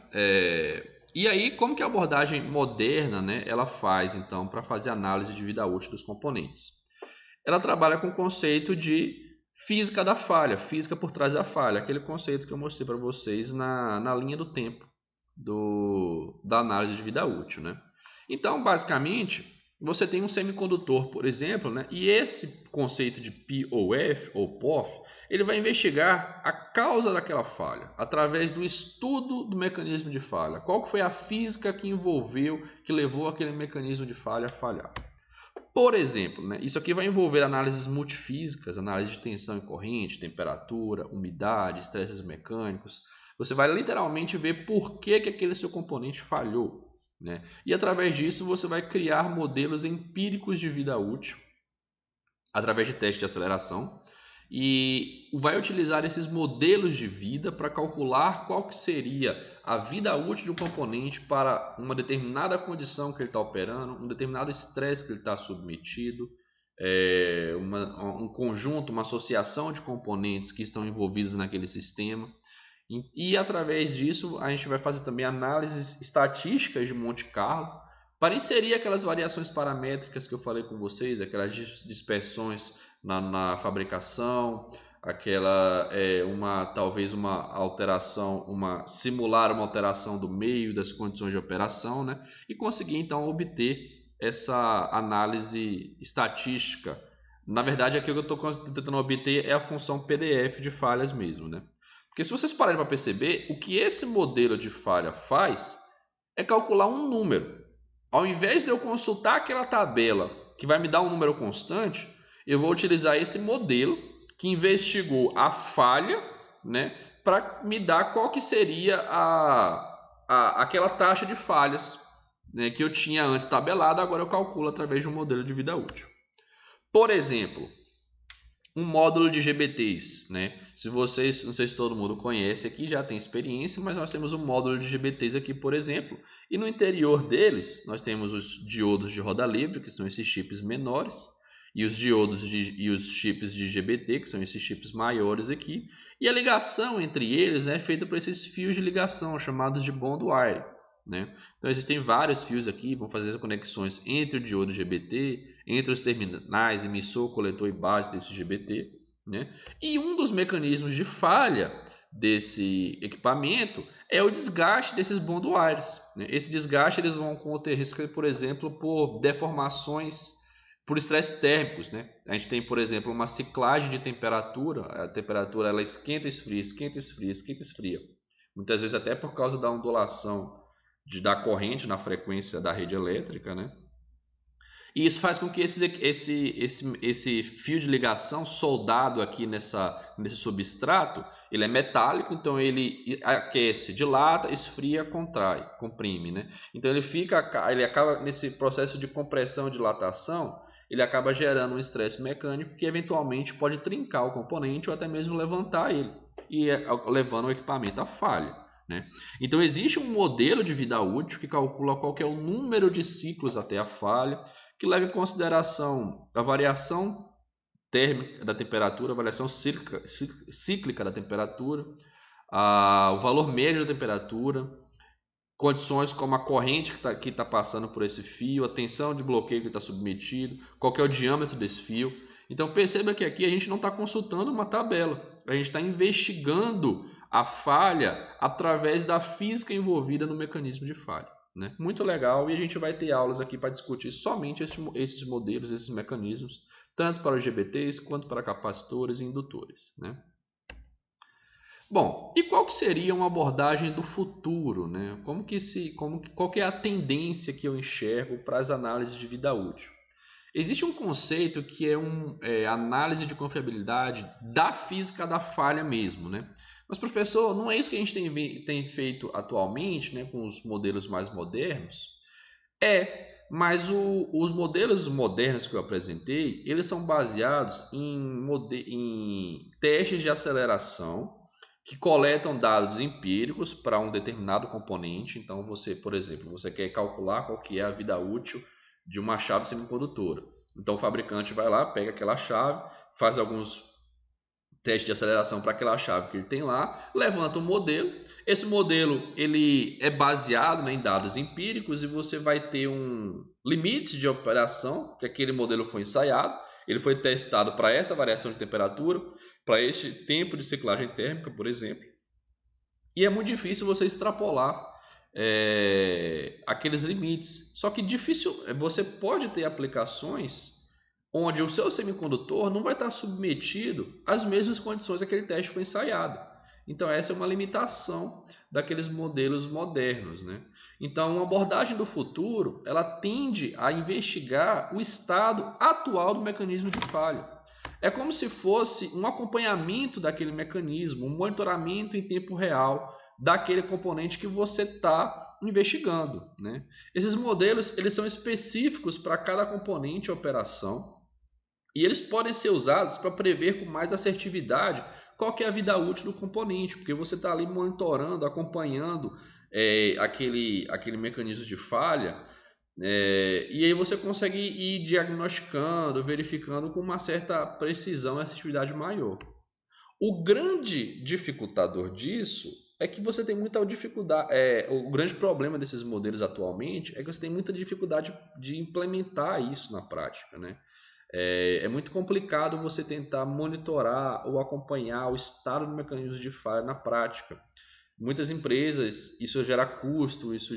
E aí, como que a abordagem moderna, né, ela faz, então, para fazer análise de vida útil dos componentes? Ela trabalha com o conceito de física da falha, física por trás da falha, aquele conceito que eu mostrei para vocês na linha do tempo da análise de vida útil. Né? Então, basicamente, você tem um semicondutor, por exemplo, né? E esse conceito de POF, ou POF, ele vai investigar a causa daquela falha, através do estudo do mecanismo de falha. Qual foi a física que envolveu, que levou aquele mecanismo de falha a falhar? Por exemplo, né? Isso aqui vai envolver análises multifísicas, análise de tensão e corrente, temperatura, umidade, estresses mecânicos. Você vai literalmente ver por que aquele seu componente falhou. Né? E através disso você vai criar modelos empíricos de vida útil através de testes de aceleração e vai utilizar esses modelos de vida para calcular qual que seria a vida útil de um componente para uma determinada condição que ele está operando, um determinado estresse que ele está submetido, um conjunto, uma associação de componentes que estão envolvidos naquele sistema. E através disso a gente vai fazer também análises estatísticas de Monte Carlo para inserir aquelas variações paramétricas que eu falei com vocês, aquelas dispersões na fabricação, talvez uma alteração, simular uma alteração do meio das condições de operação, né? E conseguir então obter essa análise estatística. Na verdade, aqui o que eu estou tentando obter é a função PDF de falhas mesmo, né? Porque se vocês pararem para perceber, o que esse modelo de falha faz é calcular um número. Ao invés de eu consultar aquela tabela que vai me dar um número constante, eu vou utilizar esse modelo que investigou a falha, né, para me dar qual que seria aquela taxa de falhas, né, que eu tinha antes tabelada, agora eu calculo através de um modelo de vida útil. Por exemplo, um módulo de GBTs, né? Não sei se todo mundo conhece aqui, já tem experiência, mas nós temos um módulo de GBTs aqui, por exemplo, e no interior deles nós temos os diodos de roda livre, que são esses chips menores, e os diodos e os chips de GBT, que são esses chips maiores aqui, e a ligação entre eles é feita por esses fios de ligação chamados de bond wire. Né? Então existem vários fios aqui, vão fazer as conexões entre o diodo GBT, entre os terminais, emissor, coletor e base desse GBT. Né? E um dos mecanismos de falha desse equipamento é o desgaste desses bond wires. Né? Esse desgaste eles vão acontecer, por exemplo, por deformações por estresses térmicos. Né? A gente tem, por exemplo, uma ciclagem de temperatura. A temperatura ela esquenta, esfria, esquenta, esfria, esquenta, esfria. Muitas vezes até por causa da ondulação da corrente na frequência da rede elétrica, né? E isso faz com que esse fio de ligação soldado aqui nesse substrato, ele é metálico, então ele aquece, dilata, esfria, contrai, comprime, né? Então ele acaba nesse processo de compressão e dilatação, ele acaba gerando um estresse mecânico que eventualmente pode trincar o componente ou até mesmo levantar ele, e levando o equipamento à falha. Né? Então existe um modelo de vida útil que calcula qual que é o número de ciclos até a falha, que leva em consideração a variação térmica da temperatura, a variação cíclica da temperatura, o valor médio da temperatura, condições como a corrente que está passando por esse fio, a tensão de bloqueio que está submetido, qual que é o diâmetro desse fio. Então perceba que aqui a gente não está consultando uma tabela, a gente está investigando a falha através da física envolvida no mecanismo de falha. Né? Muito legal, e a gente vai ter aulas aqui para discutir somente esses modelos, esses mecanismos, tanto para os GBTs quanto para capacitores e indutores. Né? Bom, e qual que seria uma abordagem do futuro? Né? Qual que é a tendência que eu enxergo para as análises de vida útil? Existe um conceito que é análise de confiabilidade da física da falha mesmo, né? Mas, professor, não é isso que a gente tem feito atualmente, né, com os modelos mais modernos? Mas os modelos modernos que eu apresentei, eles são baseados em testes de aceleração que coletam dados empíricos para um determinado componente. Então, você, por exemplo, você quer calcular qual que é a vida útil de uma chave semicondutora. Então, o fabricante vai lá, pega aquela chave, faz alguns testes de aceleração para aquela chave que ele tem lá, levanta um modelo. Esse modelo ele é baseado, né, em dados empíricos e você vai ter um limite de operação, que aquele modelo foi ensaiado, ele foi testado para essa variação de temperatura, para este tempo de ciclagem térmica, por exemplo. E é muito difícil você extrapolar aqueles limites. Só que você pode ter aplicações onde o seu semicondutor não vai estar submetido às mesmas condições que aquele teste foi ensaiado. Então essa é uma limitação daqueles modelos modernos, né? Então uma abordagem do futuro, ela tende a investigar o estado atual do mecanismo de falha. É como se fosse um acompanhamento daquele mecanismo, um monitoramento em tempo real daquele componente que você está investigando, né? Esses modelos eles são específicos para cada componente e operação e eles podem ser usados para prever com mais assertividade qual que é a vida útil do componente, porque você está ali monitorando, acompanhando aquele mecanismo de falha, e aí você consegue ir diagnosticando, verificando com uma certa precisão e assertividade maior. O grande dificultador disso é que você tem muita dificuldade. O grande problema desses modelos atualmente é que você tem muita dificuldade de implementar isso na prática, né? É muito complicado você tentar monitorar ou acompanhar o estado do mecanismo de falha na prática. Muitas empresas, isso gera custo, isso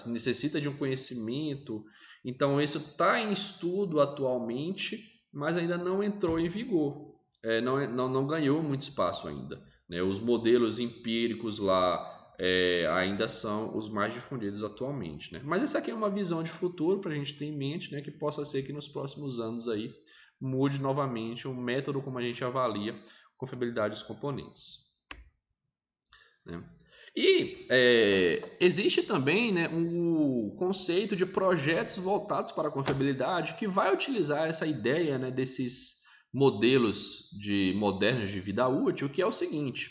necessita de um conhecimento. Então, isso está em estudo atualmente, mas ainda não entrou em vigor. Não ganhou muito espaço ainda, né? Os modelos empíricos lá ainda são os mais difundidos atualmente, né? Mas essa aqui é uma visão de futuro para a gente ter em mente, né? Que possa ser que nos próximos anos aí mude novamente o método como a gente avalia a confiabilidade dos componentes, né? E existe também, né, um conceito de projetos voltados para a confiabilidade que vai utilizar essa ideia, né, desses modelos modernos de vida útil, que é o seguinte: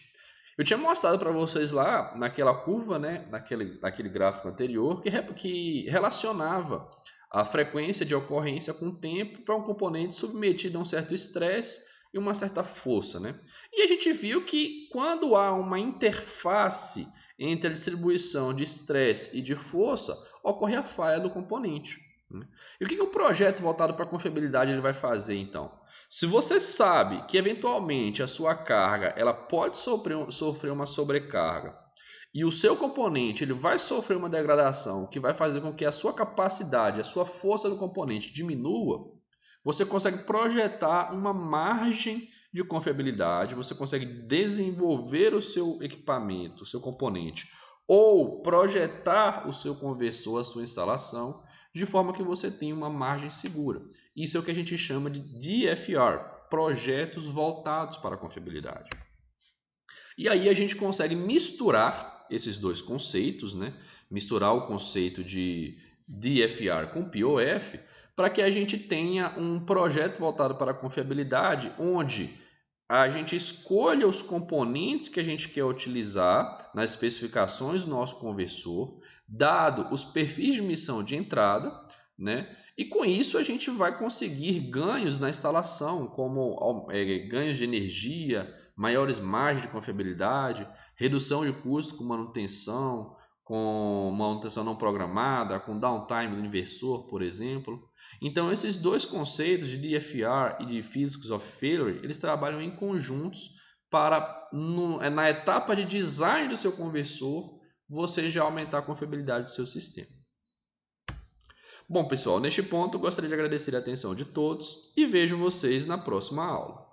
eu tinha mostrado para vocês lá naquela curva, né, naquele gráfico anterior, que relacionava a frequência de ocorrência com o tempo para um componente submetido a um certo estresse e uma certa força, né? E a gente viu que quando há uma interface entre a distribuição de estresse e de força, ocorre a falha do componente, né? E o que o projeto voltado para a confiabilidade ele vai fazer então? Se você sabe que eventualmente a sua carga ela pode sofrer uma sobrecarga e o seu componente ele vai sofrer uma degradação que vai fazer com que a sua capacidade, a sua força do componente diminua, você consegue projetar uma margem de confiabilidade, você consegue desenvolver o seu equipamento, o seu componente, ou projetar o seu conversor, a sua instalação, de forma que você tenha uma margem segura. Isso é o que a gente chama de DFR, projetos voltados para a confiabilidade. E aí a gente consegue misturar esses dois conceitos, né? Misturar o conceito de DFR com POF, para que a gente tenha um projeto voltado para a confiabilidade, onde a gente escolha os componentes que a gente quer utilizar nas especificações do nosso conversor, dado os perfis de missão de entrada, né? E com isso a gente vai conseguir ganhos na instalação, como ganhos de energia, maiores margens de confiabilidade, redução de custo com manutenção não programada, com downtime do inversor, por exemplo. Então, esses dois conceitos de DFR e de Physics of Failure, eles trabalham em conjuntos para, na etapa de design do seu conversor, você já aumentar a confiabilidade do seu sistema. Bom, pessoal, neste ponto, gostaria de agradecer a atenção de todos e vejo vocês na próxima aula.